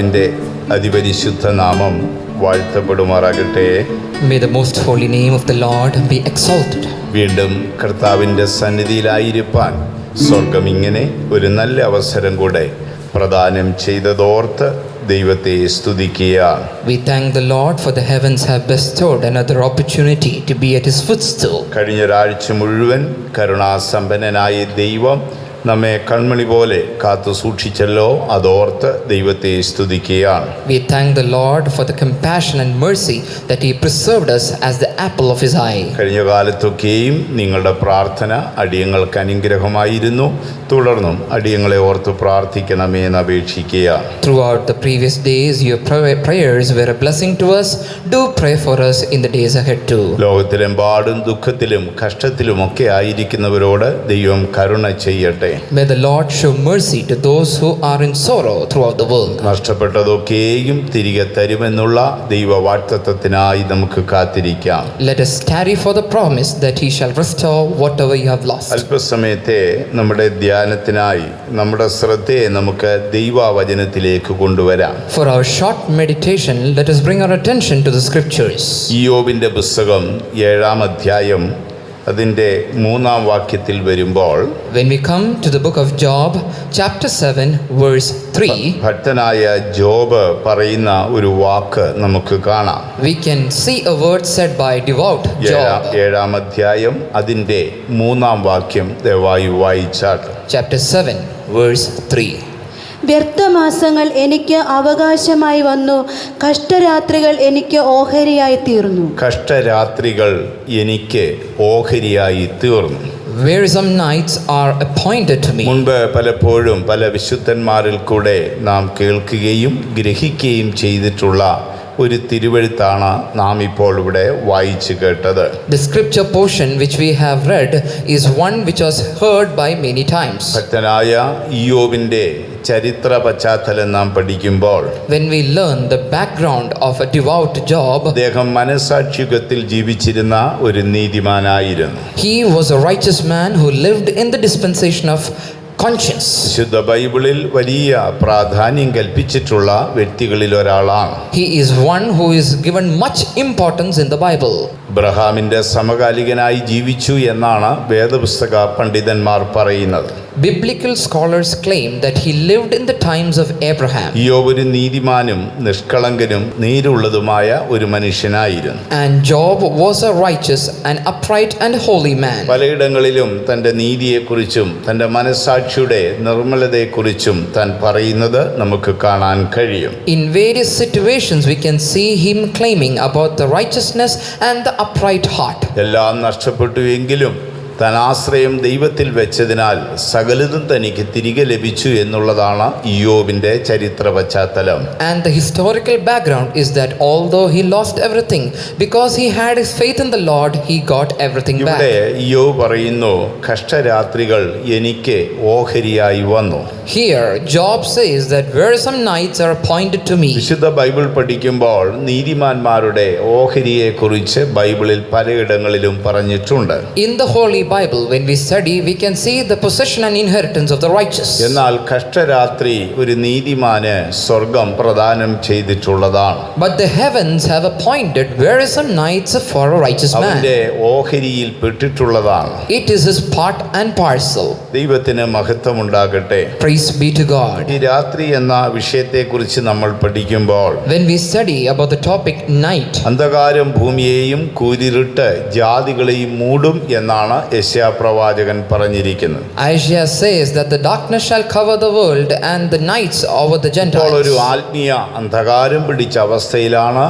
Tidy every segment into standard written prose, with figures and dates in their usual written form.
കർത്താവിൻ്റെ അതിപരിശുദ്ധ നാമം വാഴ്ത്തപ്പെടുമാറാകട്ടെ. May the most holy name of the Lord be exalted. വീണ്ടും കർത്താവിൻ്റെ സന്നിധിയിലായിരിക്കാൻ സ്വർഗം ഇങ്ങനെ ഒരു നല്ല അവസരം കൂടെ പ്രദാനം ചെയ്തതോർത്ത് ദൈവത്തെ സ്തുതിക്കുക. We thank the Lord for the heavens have bestowed another opportunity to be at his footstool. കഴിഞ്ഞ ഒരാഴ്ച മുഴുവൻ കരുണാസമ്പന്നനായ ദൈവം നമ്മെ കൺമണി പോലെ കാത്തു സൂക്ഷിച്ചല്ലോ, അതോർത്ത് ദൈവത്തെ സ്തുതിക്കുകയാണ്. We thank the Lord for the compassion and mercy that he preserved us as the apple of his eye. കഴിഞ്ഞ കാലത്തൊക്കെയും നിങ്ങളുടെ പ്രാർത്ഥന അടിയങ്ങൾക്ക് അനുഗ്രഹമായിരുന്നു. തുടർന്നും അടിയങ്ങളെ ഓർത്ത് പ്രാർത്ഥിക്കണമേ എന്ന് അപേക്ഷിക്കുക. Throughout the previous days your prayers were a blessing to us. Do pray for us in the days ahead too. ലോകത്തിലെമ്പാടും ദുഃഖത്തിലും കഷ്ടത്തിലുമൊക്കെ ആയിരിക്കുന്നവരോട് ദൈവം കരുണ ചെയ്യട്ടെ. May the Lord show mercy to those who are in sorrow throughout the world. നഷ്ടപ്പെട്ടതൊക്കെയും തിരികെ തരുമെന്നുള്ള ദൈവവാഗ്ദത്തത്തിനായി നമുക്ക് കാത്തിരിക്കാം. Let us tarry for the promise that he shall restore whatever you have lost. അല്പസമയത്തെ നമ്മുടെ ധ്യാനത്തിനായി നമ്മുടെ ശ്രദ്ധയെ നമുക്ക് ദൈവവചനത്തിലേക്ക് കൊണ്ടുവരാം. For our short meditation, let us bring our attention to the scriptures. ഇയ്യോബിന്റെ പുസ്തകം 7-ാം അധ്യായം അതിൻ്റെ 3-ാം വാക്യത്തിൽ വരുമ്പോൾ, When we come to the book of Job, chapter 7, verse 3, ഭക്തനായ ജോബ് പറയുന്ന ഒരു വാക്ക് നമുക്ക് കാണാം. we can see a word said by devout Job. 7-ാം അധ്യായം അതിൻ്റെ 3-ാം വാക്യം ദയവായി വായിച്ചാട്ട്. Chapter 7, verse 3. വ്യർത്ഥമാസങ്ങൾ എനിക്ക് അവകാശമായി വന്നു, കഷ്ടരാത്രികൾ എനിക്ക് ഓഹരിയായി തീർന്നു. കഷ്ടരാത്രികൾ എനിക്ക് ഓഹരിയായി തീർന്നു. Wearisome nights are appointed to me. മുൻപ് പലപ്പോഴും പല വിശുദ്ധന്മാരിൽ കൂടെ നാം കേൾക്കുകയും ഗ്രഹിക്കുകയും ചെയ്തിട്ടുള്ള ഒരു തിരുവെഴുത്താണ് നാം ഇപ്പോൾ ഇവിടെ വായിച്ചു കേട്ടത്. The scripture portion which we have read is one which was heard by many times. ഭക്തനായ ഇയ്യോബിന്റെ ചരിത്ര പശ്ചാത്തലം നാം പഠിക്കുമ്പോൾ, When we learn the background of a devout Job, അദ്ദേഹം മനസാക്ഷിയുഗത്തിൽ ജീവിച്ചിരുന്ന ഒരു നീതിമാനായിരുന്നു. he was a righteous man who lived in the dispensation of conscience. വിശുദ്ധ ബൈബിളിൽ വലിയ പ്രാധാന്യം കൽപ്പിച്ചിട്ടുള്ള വ്യക്തികളിൽ ഒരാളാണ്. He is one who is given much importance in the Bible. അബ്രഹാമിന്റെ സമകാലികനായി ജീവിച്ചു എന്നാണ് വേദപുസ്തക പണ്ഡിതന്മാർ പറയുന്നത്. Biblical scholars claim that he lived in the times of Abraham. ഇയ്യോബ് ഒരു നീതിമാനും നിഷ്കളങ്കനും നീരുള്ളതുമായ ഒരു മനുഷ്യനായിരുന്നു. And Job was a righteous and upright and holy man. പലയിടങ്ങളിലും തൻ്റെ നീതിയെക്കുറിച്ചും തൻ്റെ മനസാക്ഷിയുടെ നിർമ്മലതയെക്കുറിച്ചും താൻ പറയുന്നത് നമുക്ക് കാണാൻ കഴിയും. In various situations we can see him claiming about the righteousness and the upright heart. എല്ലാം നഷ്ടപ്പെട്ടു എങ്കിലും താൻ ആശ്രയം ദൈവത്തിൽ വെച്ചതിനാൽ സകലതും തനിക്ക് തിരികെ ലഭിച്ചു എന്നുള്ളതാണ് ഇയ്യോബിന്റെ ചരിത്ര പശ്ചാത്തലം. And the historical background is that although he lost everything, because he had his faith in the Lord, he got everything back. ഇവിടെ ഇയ്യോബ് പറയുന്നു, കഷ്ടരാത്രികൾ എനിക്ക് ഓഹരിയായി വന്നു. Here Job says that wearisome nights are appointed to me. വിശുദ്ധ Bible പഠിക്കുമ്പോൾ നീതിമാന്മാരുടെ ഓഹരിയെക്കുറിച്ച് ബൈബിളിൽ പലയിടങ്ങളിലും പറഞ്ഞിട്ടുണ്ട്. In the Holy Bible, when we study, we can see the possession and inheritance of the righteous. എന്നാൽ കഷ്ടരാത്രി ഒരു നീതിമാന് സ്വർഗം പ്രദാനം ചെയ്തിട്ടുള്ളതാണ്. But the heavens have appointed wearisome nights for a righteous man. അവന്റെ ഓഹരിയിൽ പെട്ടിട്ടുള്ളതാണ്. It is his part and parcel. ദൈവത്തിന് മഹത്വമുണ്ടാകട്ടെ. Praise be to God. ഈ രാത്രി എന്ന വിഷയത്തെക്കുറിച്ച് നമ്മൾ പഠിക്കുമ്പോൾ, When we study about the topic night, അന്ധകാരം ഭൂമിയെയും കൂരിരുട്ട് ജാതികളെയും മൂടും എന്നാണ് യെശയ്യാ പ്രവാചകൻ പറഞ്ഞിരിക്കുന്നത്. Isaiah says that the darkness shall cover the world and the nights over the ഇപ്പോൾ ഒരു Gentiles. ആത്മീയ അന്ധകാരം പിടിച്ച അവസ്ഥയിലാണ്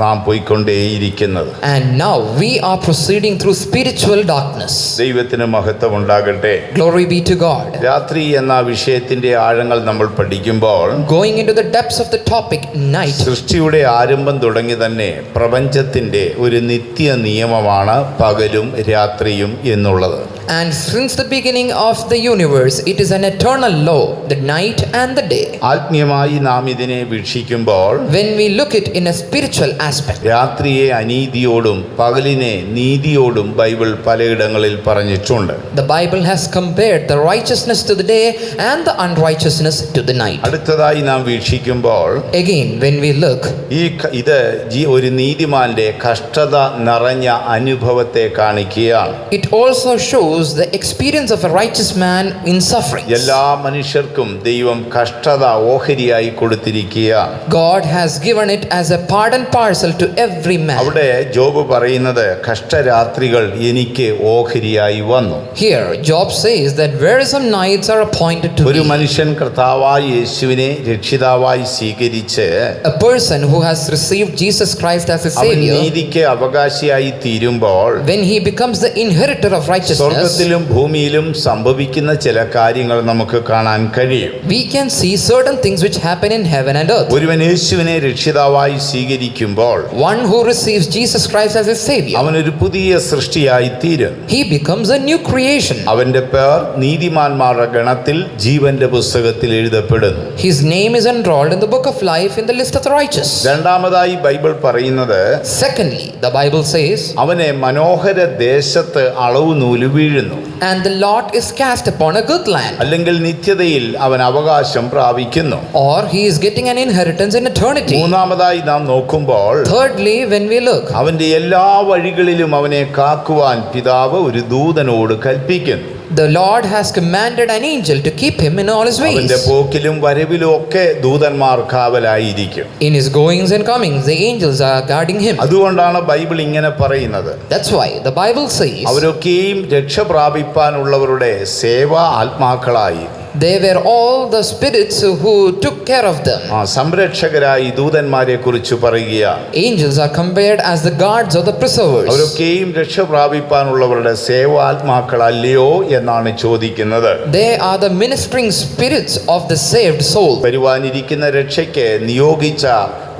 നാം പോയിക്കൊണ്ടേയിരിക്കുന്നത്. And now we are proceeding through spiritual darkness. ദൈവത്തിന് മഹത്വം ഉണ്ടാകട്ടെ. Glory be to God. രാത്രി എന്ന വിഷയത്തിന്റെ ആഴങ്ങൾ നമ്മൾ പഠിക്കുമ്പോൾ, Going into the depths of the topic night, സൃഷ്ടിയുടെ ആരംഭം തുടങ്ങി തന്നെ പ്രപഞ്ചത്തിന്റെ ഒരു നിത്യ നിയമമാണ് പകലും രാത്രിയും എന്നുള്ളത്. and since the beginning of the universe, it is an eternal law, the night and the day. ആത്മീയമായി നാം ഇതിനെ വീക്ഷിക്കുമ്പോൾ when we look it in a spiritual aspect, രാത്രിയെ അനീതിയോടും പകലിനെ നീതിയോടും ബൈബിൾ പലയിടങ്ങളിൽ പറഞ്ഞിട്ടുണ്ട്. the Bible has compared the righteousness to the day and the unrighteousness to the night. അടുത്തതായി നാം വീക്ഷിക്കുമ്പോൾ Again, when we look, ഇത് ഒരു നീതിമാന്റെ കഷ്ടത നിറഞ്ഞ അനുഭവത്തെ കാണിക്കുകയാണ്. it also shows the experience of a righteous man in suffering. എല്ലാ മനുഷ്യർക്കും ദൈവം കഷ്ടത ഓഹരിയായി കൊടുത്തിരിക്കുകയാണ്. God has given it as a part and parcel to every man. അവിടെ ജോബ് പറയുന്നത് കഷ്ടരാത്രികൾ എനിക്ക് ഓഹരിയായി വന്നു. Here Job says that wearisome nights are appointed to ഒരു me. മനുഷ്യൻ കർത്താവായ യേശുവിനെ രക്ഷിതാവായി സ്വീകരിച്ച് A person who has received Jesus Christ as his അവൻ savior, നീതിക്ക് അവകാശിയായി തീരുമ്പോൾ when he becomes the inheritor of righteousness, സ്വർഗത്തിലും ഭൂമിയിലും സംഭവിക്കുന്ന ചില കാര്യങ്ങൾ നമുക്ക് കാണാൻ കഴിയും. we can see certain things which happen in heaven and earth. ഒരുവൻ യേശുവിനെ രക്ഷിതാവായി സ്വീകരിക്കുമ്പോൾ One who receives Jesus Christ as his savior, അവനൊരു പുതിയ സൃഷ്ടിയായി തീരും. he becomes a new creation. അവന്റെ പേർ നീതിമാന്മാരുടെ ഗണത്തിൽ ജീവന്റെ പുസ്തകത്തിൽ എഴുതപ്പെടുന്നു. His name is enrolled in the book of life in the list of the righteous. രണ്ടാമതായി ബൈബിൾ പറയുന്നത് Secondly, the Bible says, അവനെ മനോഹര ദേശത്ത് അളവ് നൂല് വീഴുന്നു, and the lot is cast upon a good land, അല്ലെങ്കിൽ നിത്യതയിൽ അവൻ അവകാശം പ്രാപിക്കുന്നു. or he is getting an inheritance in eternity. മൂന്നാമതായി നാം നോക്കുമ്പോൾ Thirdly, when we look, അവന്റെ എല്ലാ വഴികളിലും അവനെ കാക്കുവാൻ പിതാവ് ഒരു ദൂതനോട് കൽപ്പിക്കുന്നു. the Lord has commanded an angel to keep him in all his അവന്റെ ways. പോക്കിലും വരവിലും ഒക്കെ ദൂതന്മാർ കാവലായിരിക്കും. In his goings and comings, the angels are guarding him. അതുകൊണ്ടാണ് ബൈബിൾ ഇങ്ങനെ പറയുന്നത്, That's why the Bible says അവരൊക്കെയും രക്ഷ പ്രാപിപ്പാനുള്ളവരുടെ സേവാ ആത്മാക്കളായി they were all the spirits who took care of them. സംരക്ഷകരായി ദൂതന്മാരെ കുറിച്ച് പറയുകയാണ്. Angels are compared as the guards or the preservers. അവരൊക്കെയും രക്ഷ പ്രാപിപ്പാനുള്ളവരുടെ സേവാത്മാക്കളല്ലയോ എന്നാണ് ചോദിക്കുന്നത്. They are the ministering spirits of the saved soul. വരുവാനിരിക്കുന്ന രക്ഷയ്ക്ക് നിയോഗിച്ച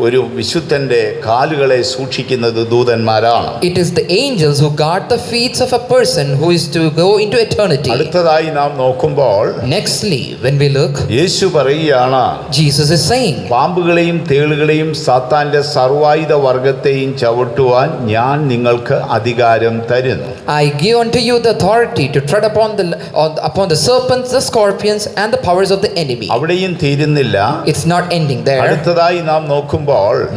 ഒരു വിശുദ്ധന്റെ കാലുകളെ സൂക്ഷിക്കുന്നത് ദൂതന്മാരാണ്. It is the angels who guard the feet of a person who is to go into eternity. അടുത്തതായി നാം നോക്കുമ്പോൾ Nextly, when we look, യേശു പറയുകയാണ്, Jesus is saying, പാമ്പുകളെയും തേളുകളെയും സാത്താന്റെ സർവായുധ വർഗത്തെയും ചവിട്ടുവാൻ ഞാൻ നിങ്ങൾക്ക് അധികാരം തരുന്നു. I give unto you the authority to tread upon the serpents, the scorpions, and the powers of the enemy. അവിടെയും തീരുന്നില്ല. It's not ending there. അടുത്തതായി നാം നോക്കുമ്പോൾ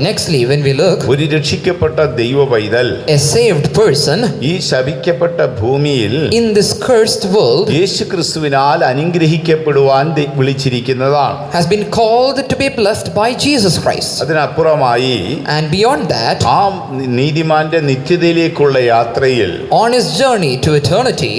Nextly, when we look, ഒരു രക്ഷിക്കപ്പെട്ട ദൈവ പൈതൽ a saved person ഈ ശപിക്കപ്പെട്ട ഭൂമിയിൽ in this cursed world Yeshu ക്രിസ്തുവിനാൽ അനുഗ്രഹിക്കപ്പെടുവാൻ വിളിച്ചിരിക്കുന്നതാണ്. has been called to be blessed by Jesus Christ. അതിനപ്പുറമായി And beyond that, ആ നീതിമാന്റെ നിത്യതയിലേക്കുള്ള യാത്രയിൽ on his journey to eternity,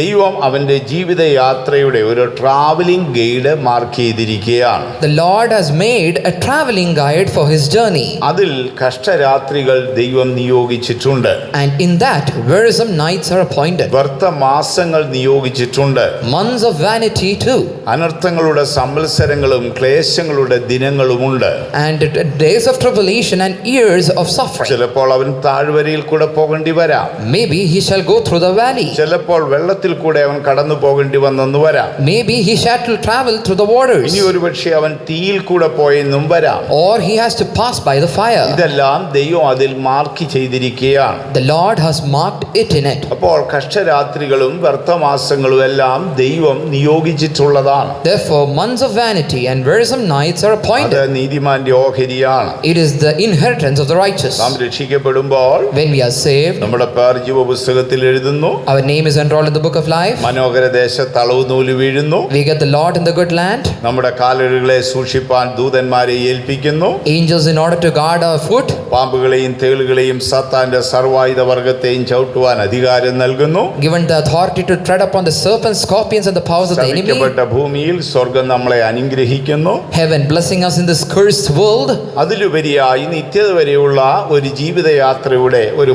ദൈവം അവന്റെ ജീവിതയാത്രയുടെ ഒരു ട്രാവലിംഗ് ഗൈഡ് മാർക്ക് ചെയ്തിരിക്കുകയാണ്. the Lord has made a traveling guide for his journey. അതിൽ കഷ്ടരാത്രികൾ ദൈവം നിയോഗിച്ചിട്ടുണ്ട്. And in that, wearisome nights are appointed. വ്യർത്ഥ മാസങ്ങൾ നിയോഗിച്ചിട്ടുണ്ട്. Months of vanity too. അനർത്ഥങ്ങളുടെ സംവത്സരങ്ങളും ക്ലേശങ്ങളുടെ ദിനങ്ങളുമുണ്ട്. And days of tribulation and years of suffering. ചിലപ്പോൾ അവൻ താഴ്വരയിൽ കൂടെ പോകേണ്ടി വരാം. Maybe he shall go through the valley. ചിലപ്പോൾ വെള്ളത്തിൽ കൂടെ അവൻ കടന്നു പോകേണ്ടി വന്നെന്ന് വരാം. Maybe he shall travel through the waters. ഇനി ഒരു പക്ഷേ അവൻ തീയിൽ കൂടെ പോയെന്നും വരാം. Or he has to pass by the fire. ഇതെല്ലാം ദൈവം അതിൽ മാർക്ക് ചെയ്തിരിക്കുകയാണ്. The Lord has marked it in it. അപ്പോൾ കഷ്ടരാത്രികളും വ്യർത്ഥമാസങ്ങളും എല്ലാം ദൈവം നിയോഗിച്ചിട്ടുള്ളതാണ്. Therefore, months of vanity and wearisome nights are അത് appointed. നീതിമാന്റെ ഓഹരിയാണ്. It is the inheritance of the righteous. നാം രക്ഷിക്കപ്പെടുമ്പോൾ When we are saved, നമ്മുടെ പേർ ജീവപുസ്തകത്തിൽ എഴുതുന്നു. our name is enrolled in the book of life. മനോഹര ദേശത്ത് അളവ് നൂല് വീഴുന്നു. We get the lot in the good land. നമ്മുടെ കാലുകളെ സൂക്ഷിപ്പാൻ ദൂതന്മാരെ ഏൽപ്പിക്കുന്നു. Angels in order to guard our foot. പാമ്പുകളെയും തേളുകളെയും സാത്താന്റെ സർവായുധ വർഗത്തെയും ചവിട്ടുവാൻ അധികാരം നൽകുന്നു. Given the authority to tread upon the serpents, scorpions, and the powers of the enemy. ശപിക്കപ്പെട്ട ഭൂമിയിൽ സ്വർഗം നമ്മളെ അനുഗ്രഹിക്കുന്നു. Heaven blessing us in this cursed world. അതിലുപരിയായി നിത്യത വരെയുള്ള ഒരു ജീവിതയാത്രയുടെ ഒരു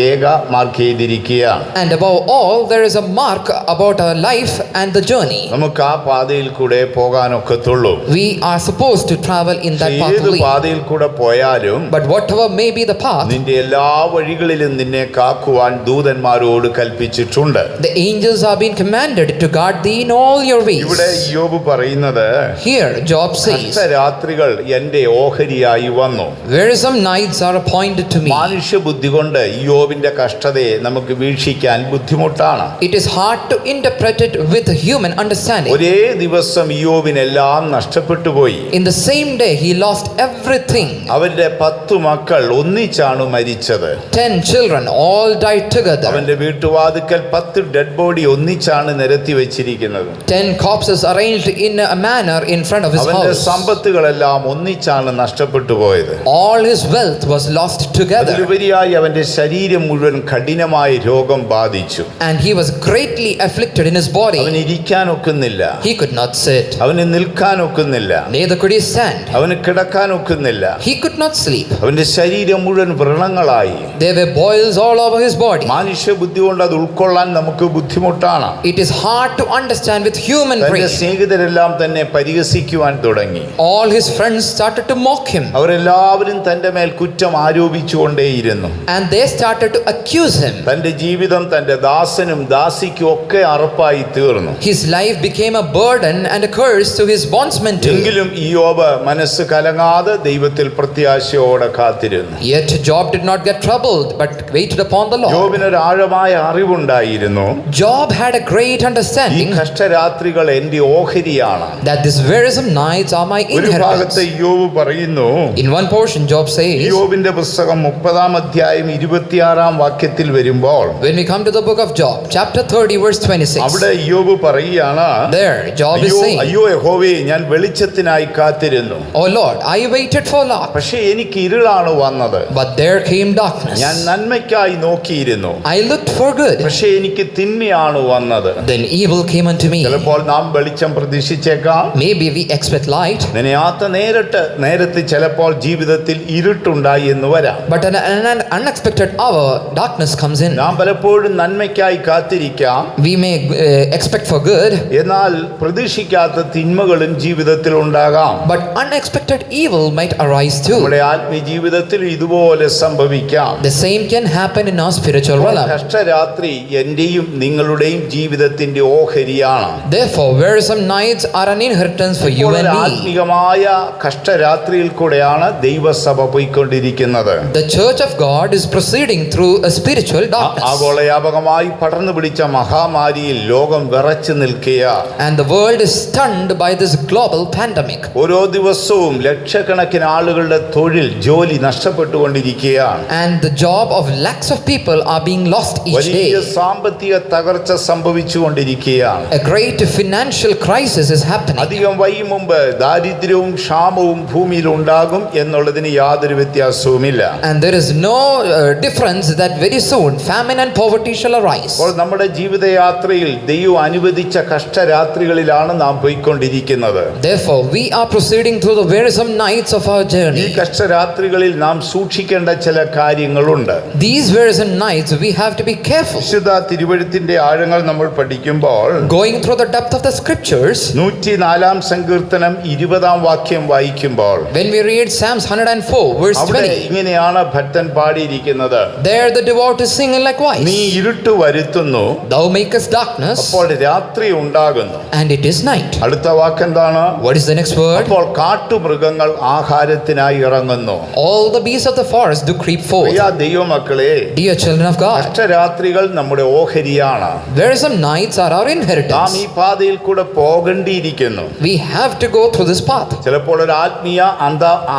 രേഖ മാർക്ക് ചെയ്തിരിക്കുകയാണ്. And above all, there is a a mark about our life and the journey. നമുക്ക് ആ പാതയിൽ കൂടെ പോകാനൊക്കത്തുള്ളൂ. We are supposed to travel in that ഏത് pathway. പാതയിൽ കൂടെ പോയാലും But whatever may be the path, നിന്റെ എല്ലാ വഴികളിലും നിന്നെ കാക്കുവാൻ ദൂതന്മാരോട് കൽപ്പിച്ചിട്ടുണ്ട്. the angels are being commanded to guard thee in all your ഇവിടെ ways. യോബ് പറയുന്നത് Here Job says, രാത്രികൾ എന്റെ ഓഹരിയായി വന്നു. wearisome nights are appointed to me. മനുഷ്യ ബുദ്ധി കൊണ്ട് യോബിന്റെ കഷ്ടതയെ നമുക്ക് വീക്ഷിക്കാൻ ബുദ്ധിമുട്ടാണ്. It is hard to interpret it with human understanding. ഒരേ ദിവസം യോബിനെല്ലാം നഷ്ടപ്പെട്ടു പോയി. In the same day he lost everything. അവന്റെ 10 മക്കൾ ഒന്നിച്ചാണ് മരിച്ചത്. 10 children all died together. അവന്റെ വീട്ടുവാതിക്കൽ 10 ഡെഡ് ബോഡി ഒന്നിച്ചാണ് നിരത്തി വെച്ചിരിക്കുന്നത്. 10 corpses arranged in a manner in front of his അവന്റെ house. സമ്പത്തുകളെല്ലാം ഒന്നിച്ചാണ് നഷ്ടപ്പെട്ടു പോയത്. All his wealth was lost together. അതിലുപരിയായി അവന്റെ ശരീരം മുഴുവൻ കഠിനമായ രോഗം ബാധിച്ചു. And he was greatly afflicted in his body. അവന് ഇരിക്കാനൊക്കുന്നില്ല, He could not sit, അവന് നിൽക്കാനൊക്കുന്നില്ല, neither could he stand. അവന് കിടക്കാനൊക്കുന്നില്ല. He could not sleep. അവന്റെ ശരീരം മുഴുവൻ വ്രണങ്ങളായി. There were boils all over his body. മനുഷ്യ ബുദ്ധി കൊണ്ട് അത് ഉൾക്കൊള്ളാൻ നമുക്ക് ബുദ്ധിമുട്ടാണ്. It is hard to understand with human തന്റെ brain. സ്നേഹിതരെല്ലാം തന്നെ പരിഹസിക്കുവാൻ തുടങ്ങി. All his friends started to mock him, അവരെല്ലാവരും തന്റെ മേൽ കുറ്റം ആരോപിച്ചുകൊണ്ടേയിരുന്നു. and they started to accuse him. തന്റെ ജീവിതം തന്റെ ദാസനും ദാസിക്കും ഒക്കെ അറപ്പായി തീർന്നു. His life became a burden and a curse to his bondsmen too. എങ്കിലും യോബ് മനസ്സ് കലങ്ങാതെ ദൈവത്തിൽ പ്രത്യാശയോടെ കാത്തിരുന്നു. Yet Job did not get troubled, but waited upon the Lord. യോബിനൊരു ആഴമായ അറിവുണ്ടായിരുന്നു. Job had a great ഈ understanding കഷ്ടരാത്രികൾ എന്റെ ഓഹരിയാണ്. that these wearisome nights are my ഒരു inheritance. ഭാഗത്ത് യോബ് പറയുന്നു, In one portion, Job says, യോബിന്റെ പുസ്തകം 30 അധ്യായം 26 വാക്യത്തിൽ വരുമ്പോൾ when we come to the book of Job, chapter 30, verse 26, അവിടെ യോബ് പറയുകയാണ്, there Job is saying, അയ്യോ യഹോവേ, ഞാൻ വെളിച്ചത്തിനായി കാത്തിരുന്നു, "Oh Lord, I waited for light, പക്ഷേ എനിക്ക് ഇരുളാണ് വന്നത്. but there came darkness. ഞാൻ നന്മയ്ക്കായി നോക്കിയിരുന്നു, I looked for good, പക്ഷേ എനിക്ക് തിന്മയാണ് വന്നത്." then evil came unto me. ചിലപ്പോൾ നാം വെളിച്ചം പ്രതീക്ഷിച്ചേക്കാം. Maybe we expect light, നനയാത്ത നേരത്ത് ചിലപ്പോൾ ജീവിതത്തിൽ ഇരുട്ടുണ്ടായി എന്ന് വരാം. but at an unexpected hour, darkness comes in. നാം പലപ്പോഴും നന്മയ്ക്കായി കാത്തിരിക്കാം, We may expect for good, എന്നാൽ പ്രതീക്ഷിക്കാത്ത തിന്മകളും ജീവിതത്തിൽ ഉണ്ടാകാം. but unexpected evil might arise too. നമ്മുടെ ആത്മീയ ജീവിതത്തിൽ ഇതുപോലെ സംഭവിക്കാം. The same can happen in our spiritual realm. കഷ്ടരാത്രി എന്റെയും നിങ്ങളുടെയും ജീവിതത്തിന്റെ ഓഹരിയാണ്. Therefore, wearisome nights are an inheritance for you ഇപ്പോൾ and ഒരു me. ആത്മീയമായ കഷ്ടരാത്രിയിൽ കൂടെയാണ് ദൈവസഭ പോയിക്കൊണ്ടിരിക്കുന്നത്. The church of God is proceeding through a spiritual darkness, ആഗോളവ്യാപകമായി പടർന്നു പിടിച്ച മഹാമാരിയിൽ ലോകം വിറച്ചു നിൽക്കുകയാണ്. and the world is stunned by this global pandemic. ഓരോ ദിവസവും ലക്ഷക്കണക്കിന് ആളുകളുടെ ജോലി നഷ്ടപ്പെട്ടുകൊണ്ടിരിക്കുകയാണ്. And the job of lakhs of people are being lost each വലിയ day. സാമ്പത്തിക തകർച്ച സംഭവിച്ചുകൊണ്ടിരിക്കുകയാണ്. A great financial crisis is happening. അധികം വൈകി മുമ്പ് ദാരിദ്ര്യവും ക്ഷാമവും ഭൂമിയിൽ ഉണ്ടാകും എന്നുള്ളതിന് യാതൊരു വ്യത്യാസവുമില്ല. And there is no difference that very soon famine and poverty shall arise. അപ്പോൾ നമ്മുടെ ജീവിതയാത്രയിൽ ദൈവം അനുവദിച്ച കഷ്ടരാത്രികളിലാണ് നാം പോയിക്കൊണ്ടിരിക്കുന്നത്. Therefore, we are proceeding through the wearisome nights of our ഈ journey. കഷ്ടരാത്രികളിൽ നാം സൂക്ഷിക്കേണ്ട ചില കാര്യങ്ങളുണ്ട്. These wearisome nights, we have to be careful. വിശുദ്ധ തിരുവെഴുത്തിന്റെ ആഴങ്ങൾ നമ്മൾ പഠിക്കുമ്പോൾ Going through the depth of the scriptures, 104 സങ്കീർത്തനം 20 വാക്യം വായിക്കുമ്പോൾ when we read Psalms 104, verse അവിടെ 20, ഇങ്ങനെയാണ് ഭക്തൻ പാടിയിരിക്കുന്നത്, there the devout is singing നീ likewise. ഇരുട്ട് വരുത്തുന്നു, Thou makest darkness, അപ്പോൾ രാത്രി ഉണ്ടാകുന്നു. and it is night. അടുത്ത വാക്കെന്താണ്? What is the next word? അപ്പോൾ കാട്ടുമൃഗങ്ങൾ ആഹാരത്തിനായി ഇറങ്ങുന്നു. All the beasts of the forest do creep forth. പ്രിയ ദൈവമക്കളെ, Dear children of God, കഷ്ടരാത്രികൾ നമ്മുടെ ഓഹരിയാണ്. wearisome nights are our നാം inheritance. ഈ പാതയിൽ കൂടെ പോകേണ്ടിയിരിക്കുന്നു. We have to go through this path. ചിലപ്പോൾ ഒരു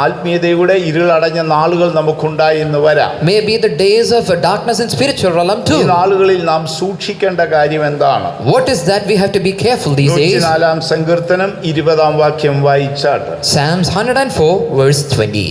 ആത്മീയതയുടെ ഇരുളടഞ്ഞ നാളുകൾ നമുക്കുണ്ടായി എന്ന് വരാം. Maybe the days of darkness in spiritual realm ഈ too. നാളുകളിൽ നാം സൂക്ഷിക്കേണ്ട കാര്യം എന്താണ്? What is that we have to be careful these days? 104 സങ്കീർത്തനം 20 വാക്യം വായിച്ചാട്ട്. Psalms 104, verse 20.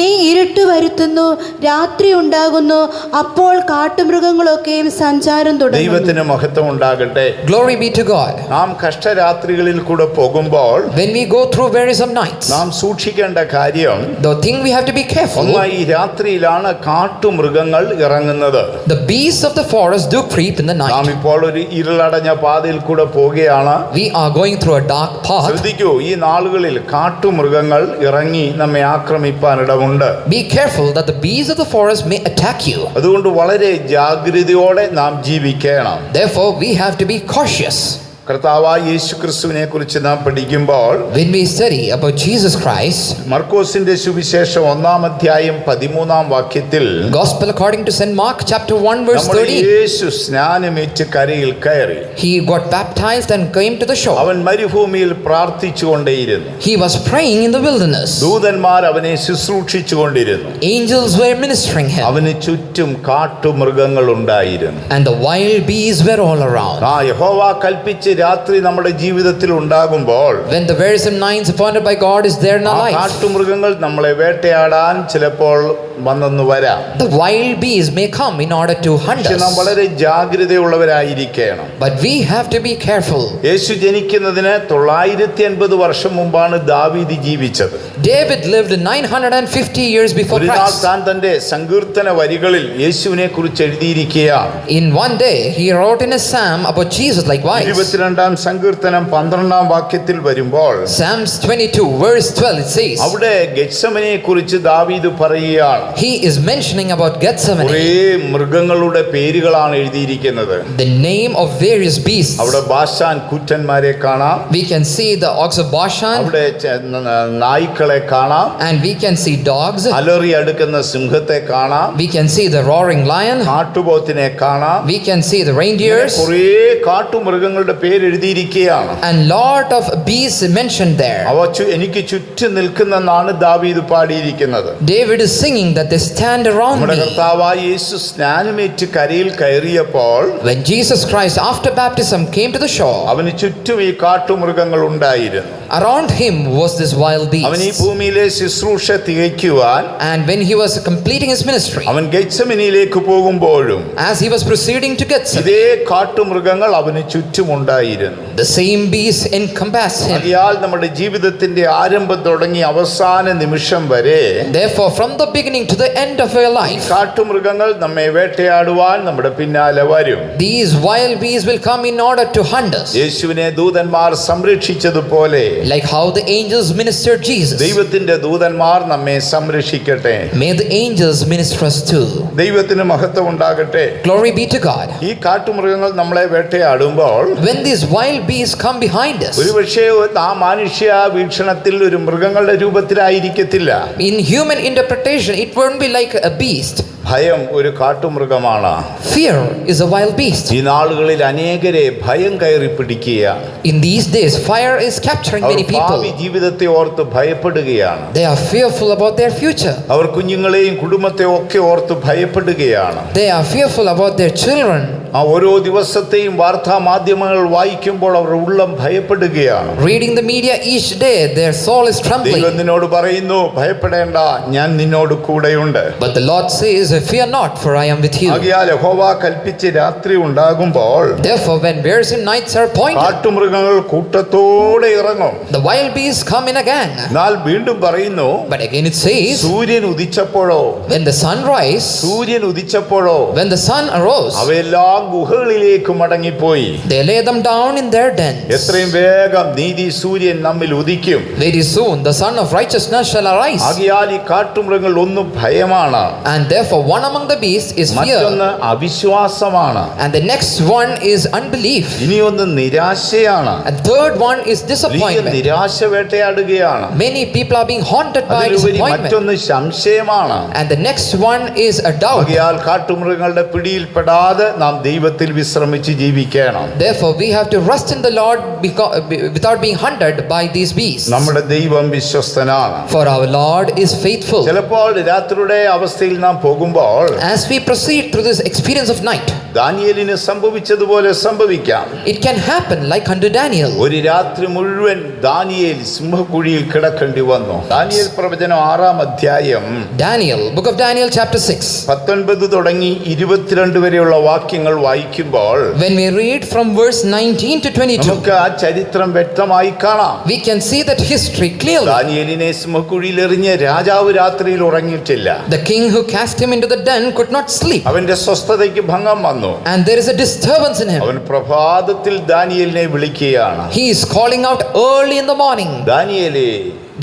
നീ ഇരുട്ട് വരുത്തുന്നു, രാത്രി ഉണ്ടാകുന്നു, അപ്പോൾ കാട്ടുമൃഗങ്ങളൊക്കെയും സഞ്ചാരം തുടങ്ങുന്നു. ദൈവത്തിന് മഹത്വം ഉണ്ടാകട്ടെ. Glory be to God. നാം കഷ്ടരാത്രികളിൽ കൂടെ പോകുമ്പോൾ When we go through wearisome nights, നാം സൂക്ഷിക്കേണ്ട കാര്യം, the thing we have to be careful, ഒന്നായി രാത്രിയിലാണ് കാട്ടുമൃഗങ്ങൾ ഇറങ്ങുന്നത്. the beasts of the forest do creep in the നാം night. ഇപ്പോൾ ഒരു ഇരുളടഞ്ഞ പാതയിൽ കൂടെ പോവുകയാണ്. We are going through a dark path. ശ്രദ്ധിക്കൂ, ഈ നാളുകളിൽ കാട്ടുമൃഗങ്ങൾ ഇറങ്ങി നമ്മെ ആക്രമിപ്പാൻ ഇടമുണ്ട്. Be careful that the beasts of the forest may attack you. അതുകൊണ്ട് വളരെ ജാഗ്രതയോടെ നാം ജീവിക്കണം. Therefore, we have to be cautious. കർത്താവായ യേശുക്രിസ്തുവിനെ കുറിച്ച് നാം പഠിക്കുമ്പോൾ When we study about Jesus Christ, മർക്കോസിന്റെ സുവിശേഷം 1-13 Gospel according to St. Mark chapter 1 verse നമ്മുടെ 13, യേശു സ്നാനമേറ്റ് കരയിൽ കയറി. he got baptized and came to the shore. അവൻ മരുഭൂമിയിൽ പ്രാർത്ഥിച്ചുകൊണ്ടേയിരുന്നു. He was praying in the wilderness. ദൂതന്മാർ അവനെ ശുശ്രൂഷിച്ചുകൊണ്ടിരുന്നു. Angels were ministering him, അവന് ചുറ്റും കാട്ടുമൃഗങ്ങൾ ഉണ്ടായിരുന്നു. and the wild beasts were all around. യഹോവ കൽപ്പിച്ച് രാത്രി നമ്മുടെ ജീവിതത്തിൽ ഉണ്ടാകുമ്പോൾ When the wearisome nights appointed by God is there in our life, കാട്ടുമൃഗങ്ങൾ നമ്മളെ വേട്ടയാടാൻ ചിലപ്പോൾ വന്നെന്ന് വരാം. the wild beasts may come in order to hunt പക്ഷെ നാം us. വളരെ ജാഗ്രതയുള്ളവരായിരിക്കണം. But we have to be careful. യേശു ജനിക്കുന്നതിന് 950 വർഷം മുമ്പാണ് ദാവീദ് ജീവിച്ചത്. David lived 950 years before ഒരു നാൾ Christ. താൻ തന്റെ സങ്കീർത്തന വരികളിൽ യേശുവിനെ കുറിച്ച് എഴുതിയിരിക്കുകയാണ്. In one day, he wrote in a psalm about Jesus likewise. 22-ാം സങ്കീർത്തനം 12-ാം വാക്യത്തിൽ വരുമ്പോൾ Psalms 22 verse 12 it says, അവിടെ ഗെത്സമനെ കുറിച്ച് ദാവീദ് പറയുകയാണ്. he is mentioning about Gethsemane, കുറേ മൃഗങ്ങളുടെ പേരുകളാണ് എഴുതിയിരിക്കുന്നത്. the name of various beasts. അവിടെ ബാശാൻ കൂറ്റന്മാരെ കാണാം, We can see the ox of Bashan, അവിടെ നായ്ക്കളെ കാണാം, and we can see dogs. അലറി അടുക്കുന്ന സിംഹത്തെ കാണാം, We can see the roaring lion. കാട്ടുപോത്തിനെ കാണാം. We can see the reindeers, കുറേ കാട്ടുമൃഗങ്ങളുടെ പേര് എഴുതിയിരിക്കുകയാണ്. and lot of beasts mentioned there. അവ എനിക്ക് ചുറ്റും നിൽക്കുന്നെന്നാണ് ദാവീദ് പാടിയിരിക്കുന്നത്. David is singing that they stand around നമ്മുടെ me. കർത്താവായ യേശു സ്നാനമേറ്റ് കരയിൽ കയറിയപ്പോൾ When Jesus Christ after baptism came to the shore, അവന് ചുറ്റും ഈ കാട്ടുമൃഗങ്ങൾ ഉണ്ടായിരുന്നു. around him was this wild അവൻ ഈ beast. ഭൂമിയിലെ ശുശ്രൂഷ തികയ്ക്കുവാൻ And when he was completing his ministry, അവൻ ഗെത്സമനിയിലേക്ക് പോകുമ്പോഴും as he was proceeding to Gethsemane, ഇതേ കാട്ടുമൃഗങ്ങൾ അവന് ചുറ്റുമുണ്ടായിരുന്നു. the same beast encompassed him. ആകയാൽ നമ്മുടെ ജീവിതത്തിന്റെ ആരംഭം തുടങ്ങി അവസാന നിമിഷം വരെ Therefore, from the beginning to the end of your life, കാട്ടുമൃഗങ്ങൾ നമ്മെ വേട്ടയാടുവാൻ നമ്മുടെ പിന്നാലെ വരും. these wild beasts will come in order to hunt us. യേശുവിനെ ദൂതന്മാർ സംരക്ഷിച്ചതുപോലെ Like how the angels ministered Jesus, ദൈവത്തിന്റെ ദൂതന്മാർ നമ്മെ സംരക്ഷിക്കട്ടെ. may the angels minister us too. ദൈവത്തിന് മഹത്വം ഉണ്ടാകട്ടെ. Glory be to God. ഈ കാട്ടുമൃഗങ്ങൾ നമ്മളെ വേട്ടയാടുമ്പോൾ When these wild beasts come behind us, ഒരുപക്ഷേ ആ മനുഷ്യ വീക്ഷണത്തിൽ ഒരു മൃഗങ്ങളുടെ രൂപത്തിലായിരിക്കത്തില്ല. in human interpretation, it won't be like a beast. ഭയം ഒരു കാട്ടുമൃഗമാണ്. Fear is a wild beast. ഈ നാളുകളിൽ അനേകരെ ഭയം കയറി പിടിക്കുക. In these days, fire is capturing our many ഭാവി people. ജീവിതത്തെ ഓർത്ത് ഭയപ്പെടുകയാണ്. They are fearful about their future. അവർ കുഞ്ഞുങ്ങളെയും കുടുംബത്തെയും ഒക്കെ ഓർത്ത് ഭയപ്പെടുകയാണ്. They are fearful about their children. ആ ഓരോ ദിവസത്തെയും വാർത്താ മാധ്യമങ്ങൾ വായിക്കുമ്പോൾ അവർ ഉള്ളം ഭയപ്പെടുകയാണ്. Reading the media each day, their soul is ദൈവം trembling. നിന്നോട് പറയുന്നു, ഭയപ്പെടേണ്ട, ഞാൻ നിന്നോട് കൂടെയുണ്ട്. But the Lord says, fear not, for I am with you. ആകയാൽ യഹോവ കൽപ്പിച്ച് രാത്രി ഉണ്ടാകുമ്പോൾ Therefore, when wearisome nights are appointed, കാട്ടുമൃഗങ്ങൾ കൂട്ടത്തോടെ ഇറങ്ങും. the wild beasts come in a gang. എന്നാൽ വീണ്ടും പറയുന്നു, But again it says, സൂര്യൻ ഉദിച്ചപ്പോഴോ when the sun rise, സൂര്യൻ ഉദിച്ചപ്പോഴോ when the sun arose, അവയെല്ലാം ഗുഹകളിലേക്ക് മടങ്ങിപ്പോയി. they lay them down in their dens. എത്രയും വേഗം നീതി സൂര്യൻ നമ്മിൽ ഉദിക്കും. Very soon the sun of righteousness shall arise. ആകയാൽ ഈ കാട്ടുമൃഗങ്ങൾ ഒന്ന് ഭയമാണ്, And therefore one among the beasts is മറ്റൊന്ന് fear, അവിശ്വാസമാണ്, and the next one is unbelief, ഇനിയൊന്ന് നിരാശയാണ്. and third one is വലിയ disappointment. നിരാശ വേട്ടയാടുകയാണ്. Many people are being haunted by അതിലുപരി disappointment, മറ്റൊന്ന് സംശയമാണ്. and the next one is a doubt. ആകയാൽ കാട്ടുമൃഗങ്ങളുടെ പിടിയിൽപ്പെടാതെ നാം ദൈവത്തിൽ വിശ്രമിച്ച് ജീവിക്കണം. Therefore, we have to rest in the Lord without being hunted by these beasts. നമ്മുടെ ദൈവം വിശ്വസ്തനാണ്. For our Lord is faithful. ചിലപ്പോൾ രാത്രിയുടെ അവസ്ഥയിൽ നാം പോകുമ്പോൾ As we proceed through this experience of night, ദാനിയേലിന് സംഭവിച്ചതുപോലെ സംഭവിക്കാം. it can happen like unto Daniel. ഒരു രാത്രി മുഴുവൻ ദാനിയേൽ സിംഹക്കുഴിയിൽ കിടക്കേണ്ടി വന്നു. ദാനിയേൽ പ്രവചനം 6-ാം അധ്യായം Daniel, book of Daniel chapter 6. 19 തുടങ്ങി 22 വരെയുള്ള വാക്യങ്ങൾ വായിക്കുമ്പോൾ When we read from verse 19 to 22, നമുക്ക് ആ ചരിത്രം വ്യക്തമായി കാണാം. we can see that history clearly. ദാനിയേലിനെ സിംഹക്കുഴിയിൽ എറിഞ്ഞ് രാജാവ് രാത്രിയിൽ ഉറങ്ങിയിട്ടില്ല. The king who cast him into the den could not sleep, അവന്റെ സ്വസ്ഥതയ്ക്ക് ഭംഗം വന്നു. and there is a disturbance in him. അവൻ പ്രഭാതത്തിൽ ദാനിയേലിനെ വിളിക്കുകയാണ്. He is calling out early in the morning, ദാനിയേലേ,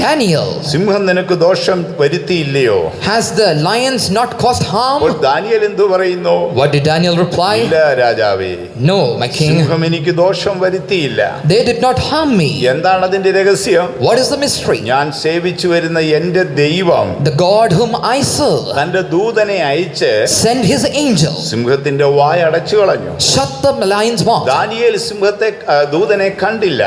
Daniel, സിംഹം നിനക്ക് ദോഷം വരുത്തിയില്ലയോ? has the lions not caused അപ്പോൾ harm? ദാനിയേൽ എന്തു പറയുന്നു? What did Daniel reply? ഇല്ല രാജാവേ, No, my king, സിംഹം എനിക്ക് ദോഷം വരുത്തിയില്ല. they did not harm me. എന്താണ് അതിന്റെ രഹസ്യം? What is the mystery? ഞാൻ സേവിച്ചു വരുന്ന എന്റെ ദൈവം The God whom I serve തന്റെ ദൂതനെ അയച്ച് sent his angel, സിംഹത്തിന്റെ വായ അടച്ചു കളഞ്ഞു. shut the lion's mouth. Daniel ദൂതനെ കണ്ടില്ല.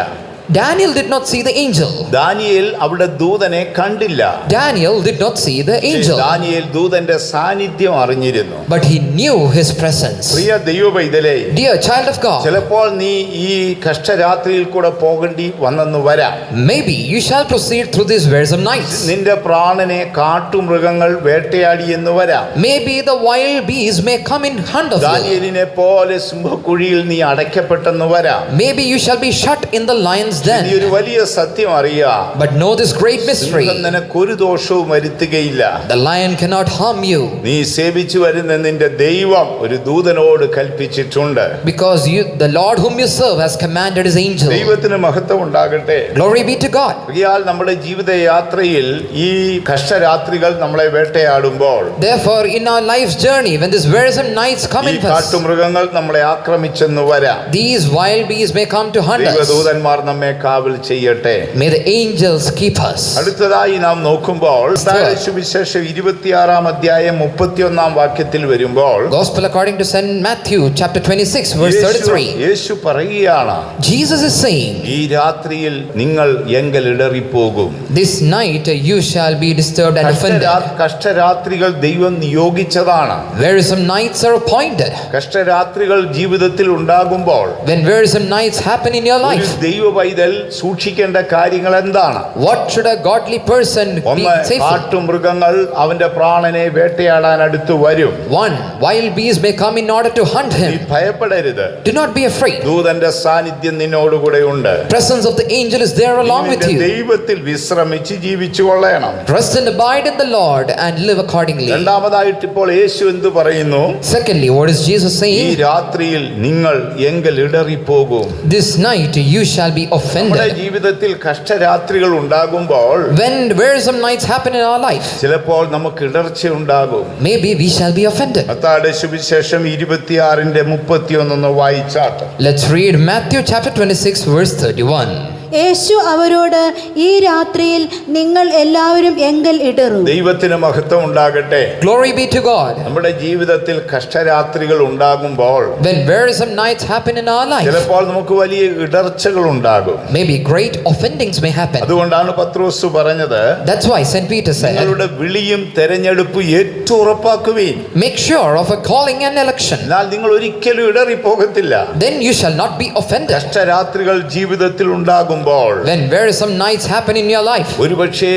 Daniel did not see the angel. Daniel അവിടെ ദൂതനെ കണ്ടില്ല. Daniel did not see the angel, Daniel ദൂതന്റെ സാന്നിധ്യം അറിഞ്ഞിരുന്നു. but he knew his presence. Priya ദൈവപൈതലേ, Dear child of God, ചിലപ്പോൾ നീ ഈ കഷ്ടരാത്രിയിൽ കൂടെ പോകേണ്ടി വന്നെന്ന് വരാം. maybe you shall proceed through these wearisome nights. നിന്റെ പ്രാണനെ കാട്ടുമൃഗങ്ങൾ വേട്ടയാടി എന്ന് വരാം. Maybe the wild beasts may come in hunt of you. ദാനിയേലിനെ പോലെ സിംഹക്കുഴിയിൽ നീ അടയ്ക്കപ്പെട്ടെന്ന് വരാം. Maybe you shall be shut in the lion's നീ den. ഒരു വലിയ സത്യം അറിയാം. But know this great mystery: സിംഹം നിനക്കൊരു ദോഷവും വരുത്തുകയില്ല. the lion cannot harm you, നീ സേവിച്ചു വരുന്ന നിന്റെ ദൈവം ഒരു ദൂതനോട് കൽപ്പിച്ചിട്ടുണ്ട്. because the Lord whom you serve has commanded his angel. ദൈവത്തിന് മഹത്വം ഉണ്ടാകട്ടെ. Glory be to God. ആകയാൽ നമ്മുടെ ജീവിതയാത്രയിൽ ഈ കഷ്ടരാത്രികൾ നമ്മളെ വേട്ടയാടുമ്പോൾ, Therefore, in our life's journey, when these wearisome nights come ഈ in us, കാട്ടുമൃഗങ്ങൾ നമ്മളെ ആക്രമിച്ചെന്ന് വരാം. these wild beasts may come to hunt us. ദൈവദൂതന്മാർ നമ്മെ കാവൽ ചെയ്യട്ടെ. May the angels keep us. അടുത്തതായി നാം നോക്കുമ്പോൾ സുവിശേഷം 26-ാം അധ്യായം 31-ാം വാക്യത്തിൽ വരുമ്പോൾ Gospel according to St. Matthew chapter 26 verse 33. യേശു പറയുകയാണ്, Jesus is saying, ഈ രാത്രിയിൽ നിങ്ങൾ എങ്കൽ ഇടറിപ്പോകും. this night you shall be disturbed and offended. കഷ്ടരാത്രികൾ ദൈവം നിയോഗിച്ചതാണ്. Wearisome nights are appointed. കഷ്ടരാത്രികൾ ജീവിതത്തിൽ ഉണ്ടാകുമ്പോൾ When wearisome nights happen in your ഒരു life, ദൈവ പൈതൽ സൂക്ഷിക്കേണ്ട കാര്യങ്ങൾ എന്താണ്? what should a godly person be ഒന്ന്, faithful? കാട്ടുമൃഗങ്ങൾ അവന്റെ പ്രാണനെ വേട്ടയാടാൻ അടുത്ത് വരും. One, wild beasts may come in order to hunt നീ him. ഭയപ്പെടരുത്. Do not be afraid. ദൂതന്റെ സാന്നിധ്യം നിന്നോടുകൂടെ ഉണ്ട്. Presence of the angel is there along with നിന്റെ you. ദൈവത്തിൽ വിശ്രമിച്ച് ജീവിച്ചു കൊള്ളണം. Rest and abide in the Lord and live accordingly. രണ്ടാമതായിട്ട് ഇപ്പോൾ യേശു എന്ത് പറയുന്നു? Secondly, what is Jesus ഈ saying? രാത്രിയിൽ നിങ്ങൾ എങ്കൽ ഇടറിപ്പോകും. This night you shall be നമ്മുടെ offended. ജീവിതത്തിൽ കഷ്ടരാത്രികൾ ഉണ്ടാകുമ്പോൾ When wearisome nights happen in our life, ചിലപ്പോൾ നമുക്ക് ഇടർച്ച ഉണ്ടാകും. maybe we shall be offended. മത്തായിയുടെ സുവിശേഷം 26-ന്റെ 31 വായിച്ചാട്ട്. Let's read Matthew chapter 26 verse 31. യേശു അവരോട്, ഈ രാത്രിയിൽ നിങ്ങൾ എല്ലാവരും എങ്കൽ ഇടറും. ദൈവത്തിന് മഹത്വം ഉണ്ടാകട്ടെ. Glory be to God. നമ്മുടെ ജീവിതത്തിൽ കഷ്ടരാത്രികൾ ഉണ്ടാകുമ്പോൾ When wearisome nights happen in our life, ചിലപ്പോൾ നമുക്ക് വലിയ ഇടർച്ചകൾ ഉണ്ടാകും. maybe great offendings may happen. അതുകൊണ്ടാണ് പത്രോസ് പറഞ്ഞത്, That's why St. Peter said, നിങ്ങളുടെ വിളിയും തെരഞ്ഞെടുപ്പ് ഏറ്റവും ഉറപ്പാക്കുവീൻ. make sure of a calling and election. എന്നാൽ നിങ്ങൾ ഒരിക്കലും ഇടറിപ്പോകത്തില്ല. Then you shall not be offended. കഷ്ടരാത്രികൾ ജീവിതത്തിൽ ഉണ്ടാകുമ്പോൾ When wearisome nights happen in your life, ഒരുപക്ഷേ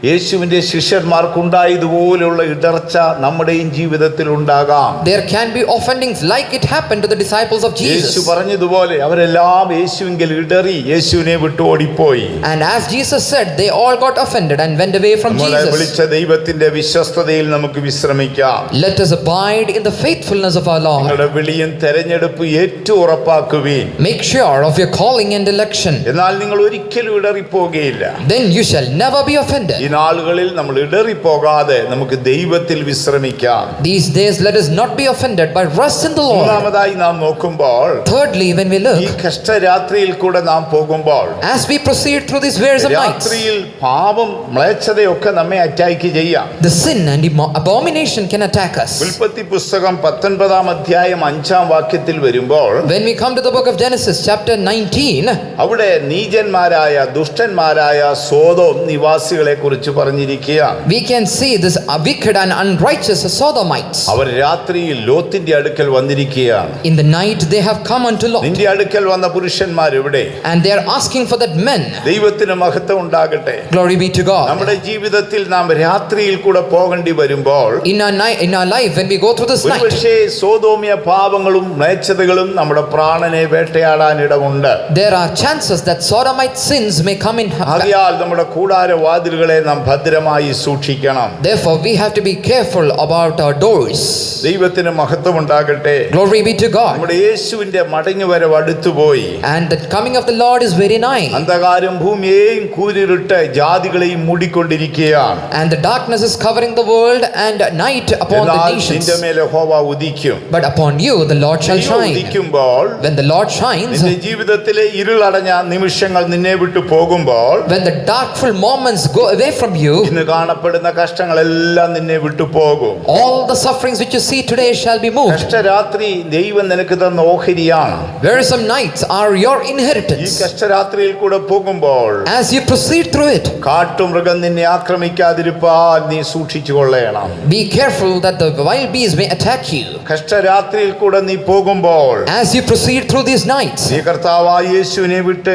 യേശുവിന്റെ ശിഷ്യന്മാർക്കുണ്ടായതുപോലുള്ള ഇടർച്ച നമ്മുടെയും ജീവിതത്തിൽ ഉണ്ടാകാം. there can be offendings like it happened to the disciples of Yeshu Jesus. പറഞ്ഞതുപോലെ അവരെല്ലാം യേശുവിങ്കിൽ ഇടറി യേശുവിനെ വിട്ടു ഓടിപ്പോയി. And as Jesus said, they all got offended and went away from നമ്മളെ Jesus. വിളിച്ച ദൈവത്തിന്റെ വിശ്വസ്തതയിൽ നമുക്ക് വിശ്രമിക്കാം. Let us abide in the faithfulness of our Lord. നിങ്ങളുടെ വിളിയും തെരഞ്ഞെടുപ്പ് ഏറ്റവും ഉറപ്പാക്കുവീൻ. Make sure of your calling and election. എന്നാൽ നിങ്ങൾ ഒരിക്കലും ഇടറിപ്പോകുകയില്ല. Then you shall never be offended. ഈ നാളുകളിൽ നമ്മൾ ഇടറിപ്പോകാതെ നമുക്ക് ദൈവത്തിൽ വിശ്രമിക്കാം. These days let us not be offended but rest in the Lord. മൂന്നാമതായി നാം നോക്കുമ്പോൾ Thirdly, when we ഈ look, കഷ്ടരാത്രിയിൽ കൂടെ നാം പോകുമ്പോൾ as we proceed through these wearisome nights, രാത്രിയിൽ പാപം മ്ലേച്ഛതയൊക്കെ നമ്മെ അറ്റാക്ക് ചെയ്യാം. the sin and abomination can attack us. ഉൽപ്പത്തി പുസ്തകം 19 അധ്യായം 5 വാക്യത്തിൽ വരുമ്പോൾ When we come to the book of Genesis chapter 19, അവിടെ നീചന്മാരായ ദുഷ്ടന്മാരായ സോദോം നിവാസികളെ കുറിച്ച് പറഞ്ഞിരിക്കുകയാണ്. we can see this wicked and unrighteous Sodomites. അവർ രാത്രിയിൽ ലോത്തിന്റെ അടുക്കൽ വന്നിരിക്കുകയാണ്. In the night they have come unto Lot, നിന്റെ അടുക്കൽ വന്ന പുരുഷന്മാർ എവിടെ? and they are asking for that men. ദൈവത്തിന് മഹത്വം ഉണ്ടാകട്ടെ. Glory be to God. നമ്മുടെ ജീവിതത്തിൽ നാം രാത്രിയിൽ കൂടെ പോകേണ്ടി വരുമ്പോൾ In our life, when we go through this night, ഒരുപക്ഷേ സോദോമ്യ പാപങ്ങളും മ്ലേച്ഛതകളും നമ്മുടെ പ്രാണനെ വേട്ടയാടാൻ ഇടമുണ്ട്. there are chances that Sodomite sins may come in. ആകയാൽ നമ്മുടെ കൂടാരവാതിലുകളെ നാം ഭദ്രമായി സൂക്ഷിക്കണം. Therefore, we have to be careful about our doors. ദൈവത്തിന് മഹത്വം ഉണ്ടാകട്ടെ. Glory be to God. നമ്മുടെ യേശുവിന്റെ മടങ്ങിവരവ് അടുത്തുപോയി. And the coming of the Lord is very nigh. അന്ധകാരം ഭൂമിയെയും കൂരിരുട്ട് ജാതികളെയും മൂടിക്കൊണ്ടിരിക്കുകയാണ്. And the darkness is covering the world and night upon the എന്നാൽ nations. നിന്റെ മേൽ യഹോവ ഉദിക്കും. But upon you the Lord shall നീ shine. ഉദിക്കുമ്പോൾ When the Lord shines, നിന്റെ ജീവിതത്തിലെ ഇരുളടഞ്ഞ നിമിഷങ്ങൾ നിന്നെ വിട്ടു പോകുമ്പോൾ when the darkful moments go away from you, ഇന്ന് കാണപ്പെടുന്ന കഷ്ടങ്ങളെല്ലാം നിന്നെ വിട്ടു പോകും. all the sufferings which you see today shall be moved. കഷ്ടരാത്രി ദൈവം നിനക്ക് തന്ന ഓഹരിയാണ്. Wearisome nights are your ഈ inheritance. കഷ്ടരാത്രിയിൽ കൂടെ പോകുമ്പോൾ As you proceed through it, കാട്ടുമൃഗം നിന്നെ ആക്രമിക്കാതിരിപ്പാൻ നീ സൂക്ഷിച്ചു കൊള്ളണം. be careful that the wild beasts may attack you. കഷ്ടരാത്രിയിൽ കൂടെ നീ പോകുമ്പോൾ As you proceed through these nights, നീ കർത്താവായ യേശുവിനെ വിട്ട്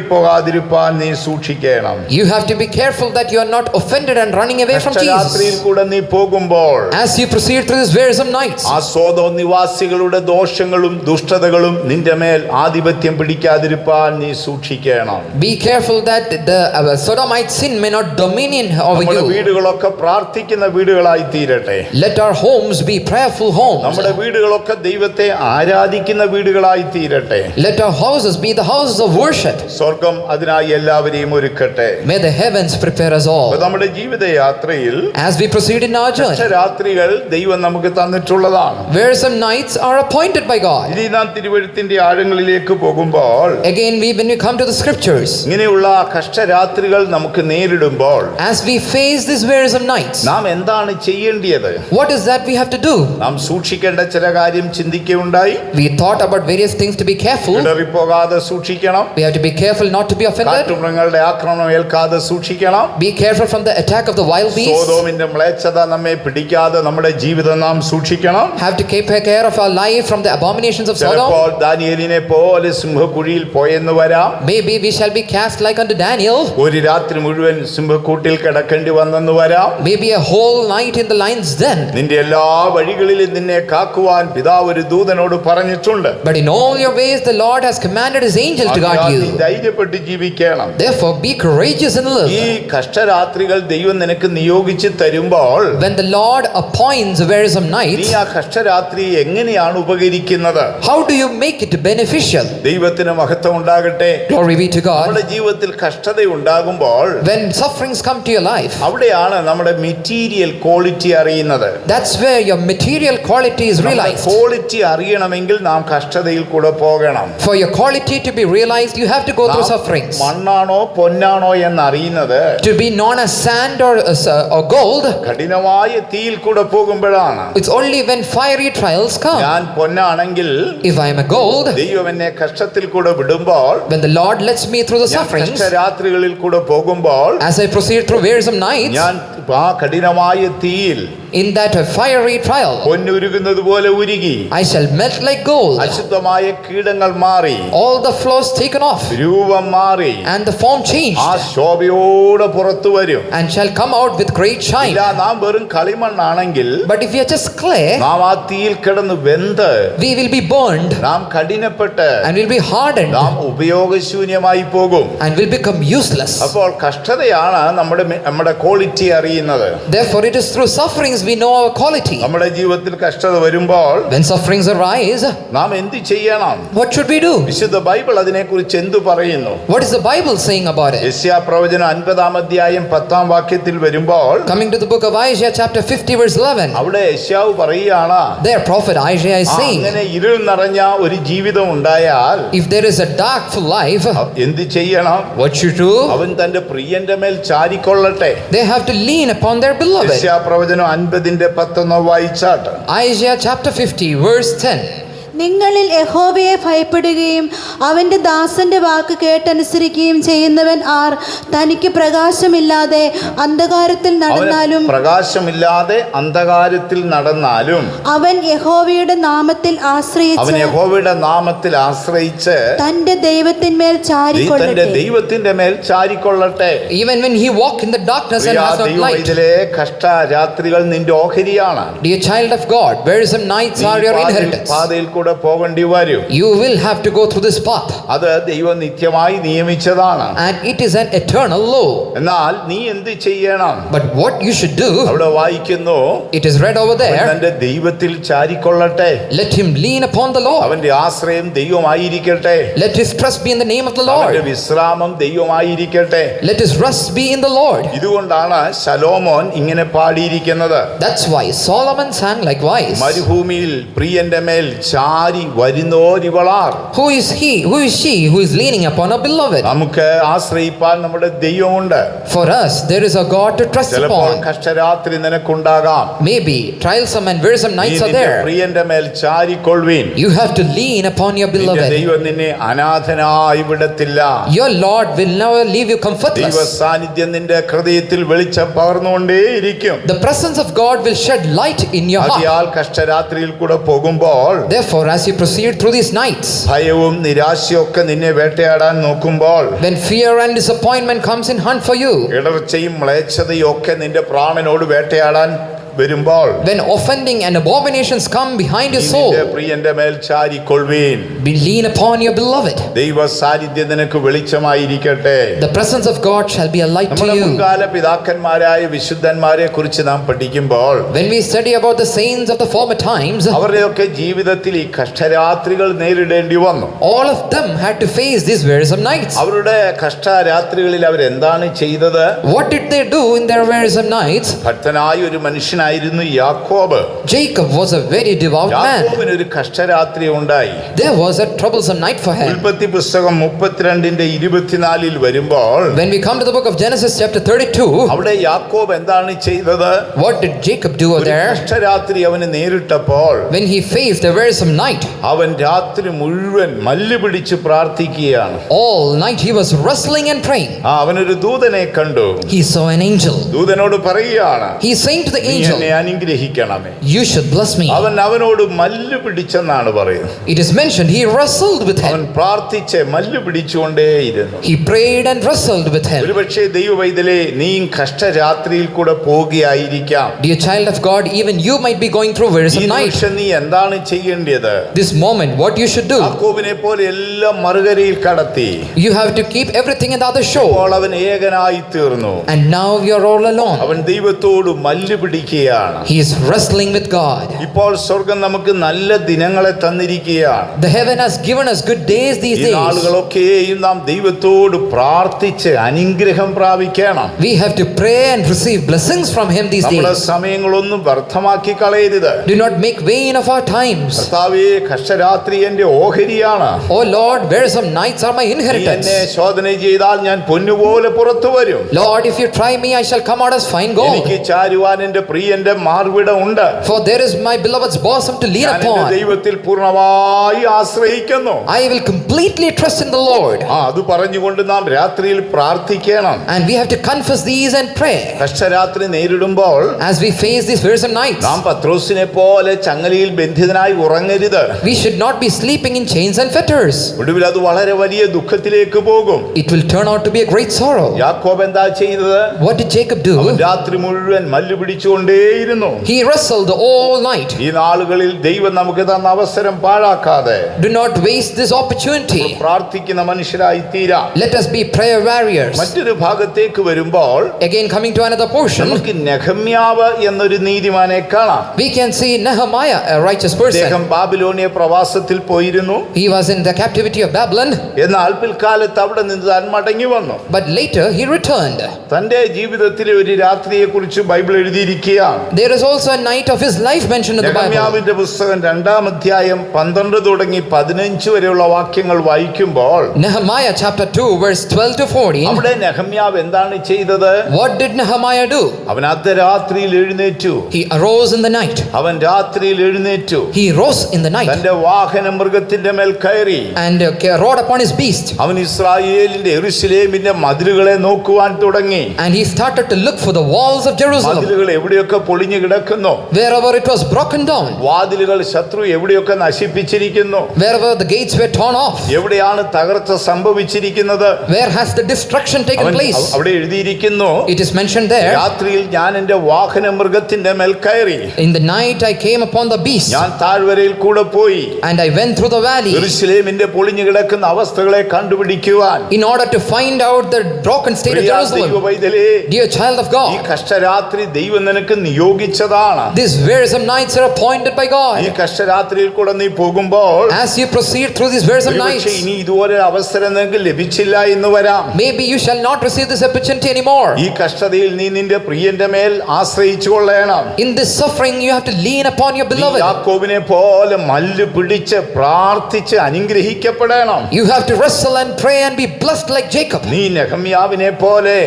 ഇടറിപ്പോകാതിരിപ്പാൻ നീ സൂക്ഷിക്കണം. you have to be careful that you are not offended and running away from കഷ്ടരാത്രിയിൽ Jesus. കൂടെ നീ പോകുമ്പോൾ As you proceed through these wearisome nights, ആ സോദോം നിവാസികളുടെ ദോഷങ്ങളും ദുഷ്ടതകളും നിന്റെ മേൽ ആധിപത്യം പിടിക്കാതിരിപ്പാൻ നീ സൂക്ഷിക്കണം. be careful that the Sodomite sin may not dominion over നമ്മുടെ you. വീടുകളൊക്കെ പ്രാർത്ഥിക്കുന്ന വീടുകളായി തീരട്ടെ. Let our homes be prayerful homes. നമ്മുടെ വീടുകളൊക്കെ ദൈവത്തെ ആരാധിക്കുന്ന വീടുകളായി തീരട്ടെ. Let our houses be the houses of worship. സ്വർഗം അതിനായി എല്ലാവരെയും ഒരുക്കട്ടെ. May the heavens prepare us all. അപ്പോൾ നമ്മുടെ ജീവിതയാത്രയിൽ As we proceed in our journey, രാത്രികൾ ദൈവം നമുക്ക് തന്നിട്ടുള്ളതാണ്. wearisome nights are appointed by God. ഇനി നാം തിരുവെഴുത്തിന്റെ ആഴങ്ങളിലേക്ക് പോകുമ്പോൾ Again, when we come to the scriptures, ഇങ്ങനെയുള്ള കഷ്ടരാത്രികൾ നമുക്ക് നേരിടുമ്പോൾ as we face these wearisome nights, നാം എന്താണ് ചെയ്യേണ്ടത്? what is that we have to do? നാം സൂക്ഷിക്കേണ്ട ചില കാര്യം ചിന്തിക്കുകയുണ്ടായി. We thought about various things to be careful. ഇടറിപ്പോകാതെ സൂക്ഷിക്കണം. We have to be careful not to be offended. കാട്ടുമൃഗങ്ങളുടെ ആക്രമണം ഏൽക്കാതെ സൂക്ഷിക്കണം. Be careful from the attack of the wild beasts. സോദോമിന്റെ മ്ലേച്ഛത നമ്മെ പിടിക്കാതെ നമ്മുടെ ജീവിതം നാം സൂക്ഷിക്കണം. Have to keep care of our life from the abominations of ചിലപ്പോൾ Sodom. ദാനിയേലിനെ പോലെ സിംഹക്കുഴിയിൽ പോയെന്ന് വരാം. Maybe we shall be cast like unto Daniel. ഒരു രാത്രി മുഴുവൻ സിംഹക്കൂട്ടിൽ കിടക്കേണ്ടി വന്നെന്ന് വരാം. Maybe a whole night in the lion's den. നിന്റെ എല്ലാ വഴികളിലും നിന്നെ കാക്കുവാൻ പിതാവ് ഒരു ദൂതനോട് പറഞ്ഞിട്ടുണ്ട്. But in all your ways the Lord has commanded his angel to guard നീ you. ധൈര്യപ്പെട്ട് ജീവിക്കണം. Therefore be courageous and live. ഈ കഷ്ടരാത്രികൾ ദൈവം നിനക്ക് നിയോഗിച്ച് തരുമ്പോൾ When the Lord appoints wearisome നീ nights, ആ കഷ്ടരാത്രി എങ്ങനെയാണ് ഉപകരിക്കുന്നത്? how do you make it beneficial? ദൈവത്തിന് മഹത്വം ഉണ്ടാകട്ടെ. Glory be to God. നമ്മുടെ ജീവിതത്തിൽ കഷ്ടത ഉണ്ടാകുമ്പോൾ When sufferings come to your life, അവിടെയാണ് നമ്മുടെ മെറ്റീരിയൽ ക്വാളിറ്റി അറിയുന്നത്. that's where your material quality is realized. Quality അറിയണമെങ്കിൽ നാം കഷ്ടതയിൽ കൂടെ പോകണം. For your quality to be realized, you have to go through sufferings. മണ്ണാണോ പൊന്നാണോ എന്നറിയുന്നത് To be known as sand or gold, കഠിനമായ തീയിൽ കൂടെ പോകുമ്പോഴാണ്. it's only when fiery trials come. ഞാൻ പൊന്നാണെങ്കിൽ If I am a gold, ദൈവം എന്നെ കഷ്ടത്തിൽ കൂടെ വിടുമ്പോൾ, when the Lord lets me through the ഞാൻ sufferings, കഷ്ടരാത്രികളിൽ കൂടെ പോകുമ്പോൾ, as I proceed through wearisome nights, ഞാൻ ആ കഠിനമായ തീയിൽ in that fiery trial, പൊന്നുരുകുന്നത് പോലെ ഉരുകി I shall melt like gold. അശുദ്ധമായ കീടങ്ങൾ മാറി, All the flaws taken off, രൂപം മാറി, and the form changed, ആ ശോഭയോടെ പുറത്തു വരും. and shall come out with great shine. ഇല്ല, നാം വെറും കളിമണ്ണാണെങ്കിൽ But if we are just clay, നാം ആ തീയിൽ കിടന്ന് വെന്ത് we will be burned നാം കഠിനപ്പെട്ട് and will be hardened നാം ഉപയോഗശൂന്യമായി പോകും. and will become useless. അപ്പോൾ കഷ്ടതയാണ് നമ്മുടെ ക്വാളിറ്റി അറിയുന്നത്. അറിയുന്നത്. Therefore, it is through sufferings we know our quality. നമ്മുടെ ജീവിതത്തിൽ കഷ്ടത വരുമ്പോൾ When sufferings arise, നാം എന്ത് ചെയ്യണം? what should we do? വിശുദ്ധ ബൈബിൾ അതിനെക്കുറിച്ച് എന്തു പറയുന്നു? What is the Bible saying about it? യെശയ്യാ പ്രവചനം 50-ാം അധ്യായം 10-ാം വാക്യത്തിൽ വരുമ്പോൾ Coming to the book of Isaiah chapter 50 verse 11, അവിടെ യെശയ്യാവ് പറയുകയാണ്, there prophet Isaiah is saying, അങ്ങനെ ഇരുൾ നിറഞ്ഞ ഒരു ജീവിതം ഉണ്ടായാൽ if there is a darkful life, എന്ത് ചെയ്യണം? what should do? അവൻ തന്റെ പ്രിയന്റെ മേൽ ചാരിക്കൊള്ളട്ടെ. They have to lean upon their beloved. യെശയ്യാ പ്രവചനം 50-10 വായിച്ചാട്ട്. Isaiah chapter 50 verse 10. നിങ്ങളിൽ യഹോവയെ ഭയപ്പെടുകയും അവന്റെ ദാസന്റെ വാക്ക് കേട്ടനുസരിക്കുകയും ചെയ്യുന്നവൻ ആർ? തനിക്ക് പ്രകാശമില്ലാതെ അന്ധകാരത്തിൽ നടന്നാലും പ്രകാശമില്ലാതെ അന്ധകാരത്തിൽ നടന്നാലും അവൻ യഹോവയുടെ നാമത്തിൽ അവൻ ആശ്രയിച്ച് യഹോവയുടെ നാമത്തിൽ ആശ്രയിച്ച് തന്റെ ദൈവത്തിന്മേൽ തന്റെ ചാരിക്കൊള്ളട്ടെ. ദൈവത്തിന്റെ മേൽ ചാരിക്കൊള്ളട്ടെ. Even when he walk in the darkness and has not light. ദൈവത്തിലെ കഷ്ടരാത്രികൾ നിന്റെ ഓഹരിയാണ്. Dear child of God, wearisome nights are your inheritance. പാതയിൽ കൂടെ പോകേണ്ടി വരും. You will have to go through this path. അത് ദൈവം നിത്യമായി നിയമിച്ചതാണ്. And it is an eternal law. എന്നാൽ നീ എന്ത് ചെയ്യണം? But what you should do, അവിടെ വായിക്കുന്നു, it is read over അവൻ there, തന്റെ ദൈവത്തിൽ ചാരിക്കൊള്ളട്ടെ. let him lean upon the Lord. അവന്റെ ആശ്രയം ദൈവമായിരിക്കട്ടെ. Let his trust be in the name of the അവന്റെ Lord. വിശ്രാമം ദൈവമായിരിക്കട്ടെ. Let his rest be in the Lord. ഇതുകൊണ്ടാണ് ശലോമോൻ ഇങ്ങനെ പാടിയിരിക്കുന്നത്. That's why Solomon sang likewise. മരുഭൂമിയിൽ പ്രിയന്റെ മേൽ ചാരി വരുന്നോരിവളാർ. Who is he? Who is she who is leaning upon a beloved? നമുക്ക് ആശ്രയിപ്പാൻ നമ്മുടെ ദൈവമുണ്ട്. For us, there is a God to trust ചിലപ്പോൾ upon. കഷ്ടരാത്രി നിനക്കുണ്ടാകാം. Maybe trialsome and wearisome നീ nights are നിന്റെ there. പ്രിയന്റെ മേൽ ചാരിക്കൊള്ളുവീൻ. You have to lean upon your നിന്റെ beloved. ദൈവം നിന്നെ അനാഥനായി വിടത്തില്ല. Your Lord will never leave you ദൈവ comfortless. സാന്നിധ്യം നിന്റെ ഹൃദയത്തിൽ വെളിച്ചം പകർന്നുകൊണ്ടേയിരിക്കും. The presence of God will shed light in your heart. ആകയാൽ കഷ്ടരാത്രിയിൽ കൂടെ പോകുമ്പോൾ Therefore, as you proceed through these nights, ഭയവും നിരാശയും ഒക്കെ നിന്നെ വേട്ടയാടാൻ നോക്കുമ്പോൾ, when fear and disappointment comes in hunt for you, ഇടർച്ചയും മ്ലേച്ഛതയും ഒക്കെ നിന്റെ പ്രാണനോട് വേട്ടയാടാൻ വരുമ്പോൾ, when offending and abominations come behind your നീ soul, നിന്റെ പ്രിയന്റെ മേൽ ചാരിക്കൊള്ളുവീൻ. be lean upon your beloved. ദൈവ സാന്നിധ്യം നിനക്ക് വെളിച്ചമായിരിക്കട്ടെ. The presence of God shall be a light to നമ്മുടെ you. മുൻകാല പിതാക്കന്മാരായ വിശുദ്ധന്മാരെ കുറിച്ച് നാം പഠിക്കുമ്പോൾ, When we study about the saints of the former times, അവരുടെയൊക്കെ ജീവിതത്തിൽ ഈ കഷ്ടരാത്രികൾ നേരിടേണ്ടി വന്നു. all of them had to face these wearisome nights. അവരുടെ കഷ്ടരാത്രികളിൽ അവരെന്താണ് ചെയ്തത്? What did they do in their wearisome nights? ഭക്തനായ ഒരു മനുഷ്യനായിരുന്നു യാക്കോബ്. Jacob was a very devout man. യാക്കോബിന് ഒരു കഷ്ടരാത്രി ഉണ്ടായി. There was a troublesome night for him. ഉൽപ്പത്തി പുസ്തകം 32:24 വരുമ്പോൾ, When we come to the book of Genesis chapter 32, അവിടെ യാക്കോബ് എന്താണ് ചെയ്തത്? what did Jacob do ഒരു there? കഷ്ടരാത്രി അവന് നേരിട്ടപ്പോൾ When he faced a wearisome night, അവൻ രാത്രി മുഴുവൻ മല്ല് പിടിച്ച് പ്രാർത്ഥിക്കുകയാണ്. all night he was wrestling and praying. അവനൊരു ദൂതനെ കണ്ടു. He saw an angel. ദൂതനോട് പറയുകയാണ്, He is saying to the നീ angel, എന്നെ അനുഗ്രഹിക്കണമേ. you should bless me. അവനോട് മല്ല് പിടിച്ചെന്നാണ് പറയുന്നത്. It is mentioned he wrestled with അവൻ him. പ്രാർത്ഥിച്ച് മല്ല് പിടിച്ചുകൊണ്ടേയിരുന്നു. He prayed and wrestled with him. ഒരുപക്ഷേ ദൈവവൈതലേ, നീ കഷ്ടരാത്രിയിൽ കൂടെ പോകുകയായിരിക്കാം. Dear child of God, even you might be going through ഈ wearisome night. നിമിഷം നീ എന്താണ് ചെയ്യേണ്ടത്? This moment, what you should do, യാക്കോബിനെ പോലെ എല്ലാം മറുകരയിൽ കടത്തി. you have to keep everything in the other shore. അപ്പോൾ അവൻ ഏകനായി തീർന്നു. And now you're all alone. അവൻ ദൈവത്തോട് മല്ല് പിടിക്കുകയാണ്. He is wrestling with God. ഇപ്പോൾ സ്വർഗം നമുക്ക് നല്ല ദിനങ്ങളെ തന്നിരിക്കുകയാണ്. The heaven has given us good days these ഈ days. നാളുകളൊക്കെയും നാം ദൈവത്തോട് പ്രാർത്ഥിച്ച് അനുഗ്രഹം പ്രാപിക്കണം. We have to pray and receive blessings from him these നമ്മുടെ days. സമയങ്ങളൊന്നും വ്യർത്ഥമാക്കി കളയരുത്. Do not make vain of our times. കർത്താവേ, കഷ്ടരാത്രി എന്റെ ഓഹരിയാണ്. Oh Lord, wearisome nights are my നീ inheritance. എന്നെ ശോധന ചെയ്താൽ ഞാൻ പൊന്നുപോലെ പുറത്തു വരും. Lord, if you try me, I shall come out as fine എനിക്ക് gold. ചാരുവാൻ എന്റെ പ്രിയന്റെ മാർവിടം ഉണ്ട്. For there is my beloved's bosom to lean ഞാൻ എന്റെ upon. ദൈവത്തിൽ പൂർണ്ണമായി ആശ്രയിക്കുന്നു. I will completely trust in the Lord. അത് പറഞ്ഞുകൊണ്ട് നാം രാത്രിയിൽ പ്രാർത്ഥിക്കണം. And we have to confess these and pray. കഷ്ടരാത്രി നേരിടുമ്പോൾ As we face these wearisome nights, നാം പത്രോസിനെ പോലെ ചങ്ങലയിൽ ബന്ധിതനായി ഉറങ്ങരുത്. we should not be sleeping in chains and fetters. ഒടുവിൽ അത് വളരെ വലിയ ദുഃഖത്തിലേക്ക് പോകും. It will turn out to be a great sorrow. യാക്കോബ് എന്താ ചെയ്തത്? What did Jacob do? രാത്രി മുഴുവൻ മല്ല് പിടിച്ചുകൊണ്ടേ പോരാടിക്കൊണ്ടേയിരുന്നു. He wrestled all night. ഈ നാളുകളിൽ ദൈവം നമുക്ക് തന്ന അവസരം പാഴാക്കാതെ Do not waste this opportunity. പ്രാർത്ഥിക്കുന്ന മനുഷ്യരായി തീരാം. Let us be prayer warriors. മറ്റൊരു ഭാഗത്തേക്ക് വരുമ്പോൾ Again, coming to another portion, നമുക്ക് നെഹമ്യാവ് എന്നൊരു നീതിമാനെ കാണാം. we can see Nehemiah, a righteous അദ്ദേഹം person. ബാബിലോണിയ പ്രവാസത്തിൽ പോയിരുന്നു. He was in the captivity of Babylon, എന്നാൽ പിൽക്കാലത്ത് അവിടെ നിന്ന് താൻ മടങ്ങി വന്നു. but later he returned. തന്റെ ജീവിതത്തിലെ ഒരു രാത്രിയെ കുറിച്ച് ബൈബിൾ എഴുതിയിരിക്കുകയാണ്. There is also a night of his life mentioned in the Bible. നെഹമ്യാവിന്റെ പുസ്തകം 2-ാം അധ്യായം 12 തുടങ്ങി 15 വരെയുള്ള വാക്യങ്ങൾ വായിക്കുമ്പോൾ Nehemiah chapter 2 verse 12 to 14. അവിടെ നെഹമ്യാവ് എന്താണ് ചെയ്തത്? What did Nehemiah do? അവൻ അർദ്ധരാത്രിയിൽ എഴുന്നേറ്റു. He arose in the night. അവൻ രാത്രിയിൽ എഴുന്നേറ്റു. He rose in the night തന്റെ വാഹന മൃഗത്തിന്റെ മേൽ കയറി. and rode upon his beast. അവൻ ഇസ്രായേലിന്റെ യെരൂശലേമിന്റെ മതിലുകളെ നോക്കുവാൻ തുടങ്ങി. And he started to look for the walls of Jerusalem. മതിലുകൾ എവിടെയൊക്കെ പൊളിഞ്ഞു കിടക്കുന്നു, Wherever it was broken down, വാതിലുകൾ ശത്രു എവിടെയൊക്കെ നശിപ്പിച്ചിരിക്കുന്നു, wherever the gates were torn off, എവിടെയാണ് തകർച്ച സംഭവിച്ചിരിക്കുന്നത്, where has the destruction taken place? അവിടെ എഴുതിയിരിക്കുന്നു. It is mentioned there. രാത്രിയിൽ ഞാൻ എന്റെ വാഹന മൃഗത്തിന്റെ മേൽ കയറി. In the night I came upon the beast ഞാൻ താഴ്വരയിൽ കൂടെ പോയി and I went through the valley യെരൂശലേമിന്റെ പൊളിഞ്ഞു കിടക്കുന്ന അവസ്ഥകളെ കണ്ടുപിടിക്കുവാൻ. in order to find out the broken state of Priya Jerusalem. ദൈവവൈതലേ, Dear child of ഈ God, കഷ്ടരാത്രി ദൈവം നിനക്ക് നിയോഗിച്ചതാണ്. these wearisome nights are appointed by ഈ God. കഷ്ടരാത്രിയിൽ കൂടെ നീ പോകുമ്പോൾ As you proceed through these wearisome nights, ഒരുപക്ഷേ ഇനി ഇതുപോലെ അവസരം നിനക്ക് ലഭിച്ചില്ല എന്ന് വരാം. maybe you shall not receive this opportunity anymore. ഈ കഷ്ടതയിൽ നീ നിന്റെ പ്രിയന്റെ മേൽ ആശ്രയിച്ചു കൊള്ളണം. In this suffering, you have to lean upon your നീ beloved. യാക്കോബിനെ പോലെ മല്ല് പിടിച്ച് പ്രാർത്ഥിച്ച് അനുഗ്രഹിക്കപ്പെടണം. You have to wrestle and pray and be blessed like Jacob. നീ നെഹമ്യാവിനെ പോലെ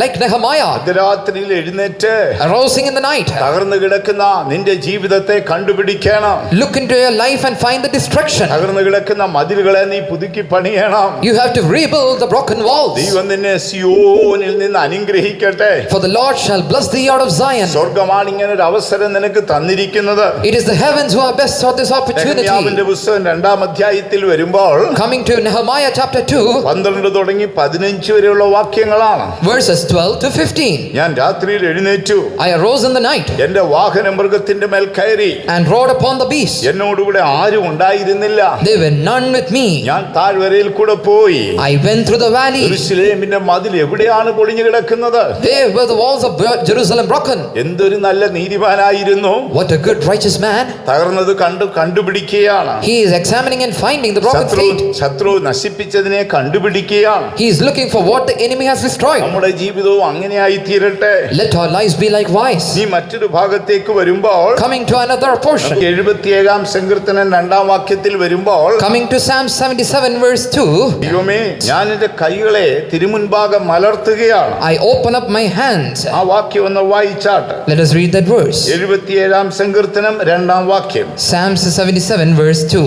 Like Nehemiah, അർദ്ധരാത്രിയിൽ എഴുന്നേറ്റ് arousing in the night. തകർന്നു കിടക്കുന്ന നിന്റെ ജീവിതത്തെ കണ്ടുപിടിക്കണം. Look into your life and find the destruction. തകർന്നു കിടക്കുന്ന മതിലുകളെ നീ പുതുക്കി പണിയണം. You have to rebuild the broken walls. ദൈവം നിന്നെ സിയോനിൽ നിന്ന് അനുഗ്രഹിക്കട്ടെ. For the Lord shall bless thee out of Zion. സ്വർഗമാണ് ഇങ്ങനെ ഒരു അവസരം നിനക്ക് തന്നിരിക്കുന്നത്. It is the heavens who are best for this opportunity. നെഹമ്യാവിന്റെ പുസ്തകം 2-ാം അധ്യായത്തിൽ വരുമ്പോൾ Coming to Nehemiah chapter 2, 12 തുടങ്ങി 15 വരെയുള്ള വാക്യങ്ങളാണ്. verses 12 to 15. ഞാൻ രാത്രിയിൽ എഴുന്നേറ്റു, I arose in the night എന്റെ വാഹന മൃഗത്തിന്റെ മേൽ കയറി. and rode upon the beast. എന്നോടുകൂടെ ആരും ഉണ്ടായിരുന്നില്ല. There were none with me. ഞാൻ താഴ്വരയിൽ കൂടെ പോയി. I went through the valley. യെരൂശലേമിന്റെ മതിൽ എവിടെയാണ് പൊളിഞ്ഞു കിടക്കുന്നത്? There were the walls of Jerusalem broken. എന്തൊരു നല്ല നീതിമാനായിരുന്നു. What a good righteous man. തകർന്നത് കണ്ടുപിടിക്കുകയാണ്. He is examining and finding the broken ശത്രു state. നശിപ്പിച്ചതിനെ കണ്ടുപിടിക്കുകയാണ്. He is looking for what the enemy has destroyed. നമ്മുടെ ജീവിതവും അങ്ങനെയായി തീരട്ടെ. Let our lives be likewise. നീ മറ്റൊരു ഭാഗത്തേക്ക് വരുമ്പോൾ Coming to another portion. 77-ാം സങ്കീർത്തനം 2-ാം വാക്യത്തിൽ വരുമ്പോൾ Coming to Psalm 77 verse 2. ദൈവമേ, ഞാൻ എന്റെ കൈകളെ തിരുമുൻപാകെ മലർത്തുകയാണ്. I open up my hands. ആ വാക്യം ഒന്ന് വായിച്ചാട്ട്. Let us read that verse. 77-ാം സങ്കീർത്തനം 2-ാം വാക്യം. Psalms 77 verse 2.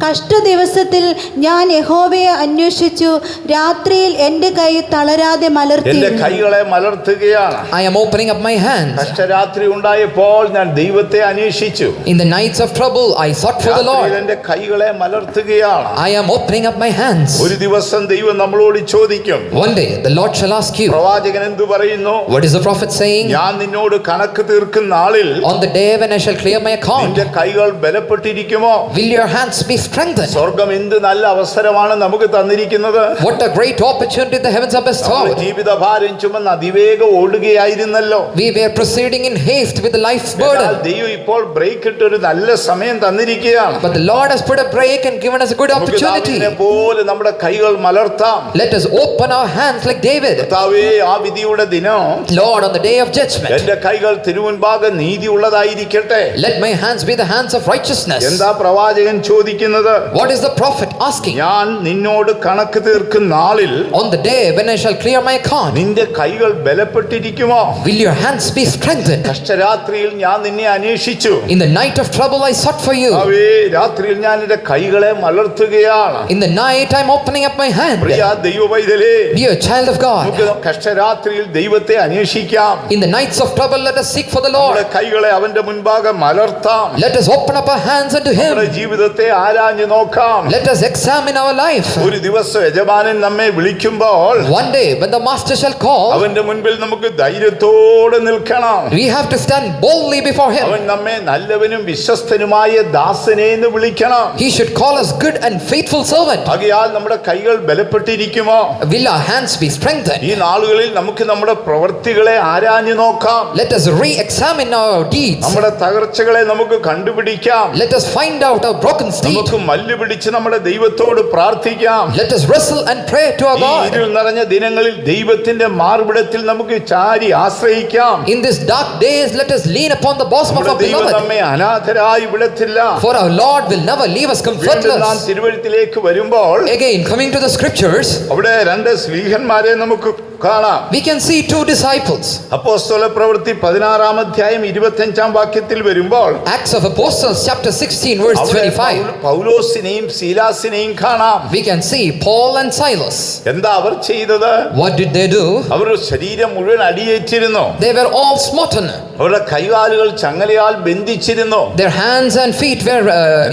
കഷ്ടദിവസത്തിൽ ഞാൻ യഹോവയെ അന്വേഷിച്ചു, രാത്രിയിൽ എൻ്റെ കൈ തളരാതെ മലർത്തി. എന്റെ കൈകളെ മലർത്തുകയാണ്. I am opening up my hands. കഷ്ടരാത്രി ഉണ്ടായപ്പോൾ ഞാൻ ദൈവത്തെ അന്വേഷിച്ചു. In the nights of trouble I sought for the രാത്രിയിൽ Lord. എന്റെ കൈകളെ മലർത്തുകയാണ്. I am opening up my hands. ഒരു ദിവസം ദൈവം നമ്മളോട് ചോദിക്കും. One day the Lord shall ask you. പ്രവാചകൻ എന്തു പറയുന്നു? What is the prophet saying? ഞാൻ നിന്നോട് കണക്ക് തീർക്കുന്ന നാളിൽ On the day when I shall clear my account, നിന്റെ കൈകൾ ബലപ്പെട്ടിരിക്കുമോ? will your hands be strengthened? സ്വർഗം എന്ത് നല്ല അവസരമാണ് നമുക്ക് തന്നിരിക്കുന്നത്. What a great opportunity the heavens are bestowed. ജീവിതഭാരം ചുമന്ന് അതിവേഗം ഓടുകയായിരുന്നല്ലോ. We were proceeding in haste with the life's എന്നാൽ burden. ദൈവം ഇപ്പോൾ ബ്രേക്ക് ഇട്ട് ഒരു നല്ല സമയം തന്നിരിക്കുകയാണ്. But the Lord has put a break and given us a good opportunity. ദാവീദിനെ പോലെ നമ്മുടെ കൈകൾ മലർത്താം. Let us open our hands like David. കർത്താവേ, ആ വിധിയുടെ ദിനം Lord, on the day of judgment, എന്റെ കൈകൾ തിരുമുൻപാകെ നീതിയുള്ളതായിരിക്കട്ടെ. let my hands be the hands of righteousness. എന്താ പ്രവാചകൻ ചോദിക്കുന്നത്? What is the prophet asking? ഞാൻ നിന്നോട് കണക്ക് തീർക്കുന്ന നാളിൽ On the day when I shall clear my account, നിന്റെ കൈകൾ ബലപ്പെട്ടിരിക്കുമോ? will your hands be strengthened? കഷ്ടരാത്രിയിൽ ഞാൻ നിന്നെ അന്വേഷിച്ചു. In the night of trouble I sought for you. Away, രാത്രിയിൽ ഞാൻ എന്റെ കൈകളെ മലർത്തുകയാണ്. In the night I'm opening up my hand. Priya ദൈവവൈതലേ, Dear child of God, നമുക്ക് കഷ്ടരാത്രിയിൽ ദൈവത്തെ അന്വേഷിക്കാം. in the nights of trouble let us seek for the നമ്മുടെ Lord. കൈകളെ അവന്റെ മുൻപാകെ മലർത്താം. Let us open up our hands unto നമ്മുടെ Him. ജീവിതത്തെ ആരാഞ്ഞു നോക്കാം. Let us examine our life. ഒരു ദിവസം യജമാനൻ നമ്മെ വിളിക്കുമ്പോൾ One day when the master shall call, അവന്റെ മുൻപിൽ നമുക്ക് ധൈര്യത്തോടെ നിൽക്കണം. we have to stand boldly before അവൻ him. നമ്മെ നല്ലവനും വിശ്വസ്തനുമായ ദാസനെ എന്ന് വിളിക്കണം. He should call us good and faithful servant. ആകയാൽ നമ്മുടെ കൈകൾ ബലപ്പെട്ടിരിക്കുമോ? Will our hands be strengthened? ഈ നാളുകളിൽ നമുക്ക് നമ്മുടെ പ്രവൃത്തികളെ ആരാഞ്ഞു നോക്കാം. Let us re-examine our deeds. നമ്മുടെ തകർച്ചകളെ നമുക്ക് കണ്ടുപിടിക്കാം. Let us find out our broken state. നമുക്ക് മല്ല് പിടിച്ച് നമ്മുടെ ദൈവത്തോട് പ്രാർത്ഥിക്കാം. Let us wrestle and pray to our ഈ God. ഇരുൾ നിറഞ്ഞ ദിനങ്ങളിൽ ദൈവത്തിന്റെ മാർവിടത്തിൽ നമുക്ക് ചാരി ആശ്രയിക്കാം. In these dark days, let us lean upon the bosom of നമ്മുടെ our ദൈവം beloved. നമ്മെ അനാഥരായി വിടത്തില്ല. For our Lord will never leave us വീണ്ടും നാം comfortless. തിരുവഴുത്തിലേക്ക് വരുമ്പോൾ Again, coming to the scriptures, അവിടെ രണ്ട് സ്ലീഹന്മാരെ നമുക്ക് കാണാം. we can see two disciples. അപ്പോസ്തല പ്രവൃത്തി 16 അധ്യായം 25 വാക്യത്തിൽ വരുമ്പോൾ Acts of Apostles chapter 16 verse അവിടെ 25. പൗലോസിനെയും ശീലാസിനെയും കാണാം. We can see Paul and Silas. എന്താ അവർ ചെയ്തത്? What did they do? അവർ ശരീരം മുഴുവൻ അടിയേറ്റിരുന്നു. They were all smitten. അവരുടെ കൈകാലുകൾ ചങ്ങലയാൽ ബന്ധിച്ചിരുന്നു. Their hands and feet were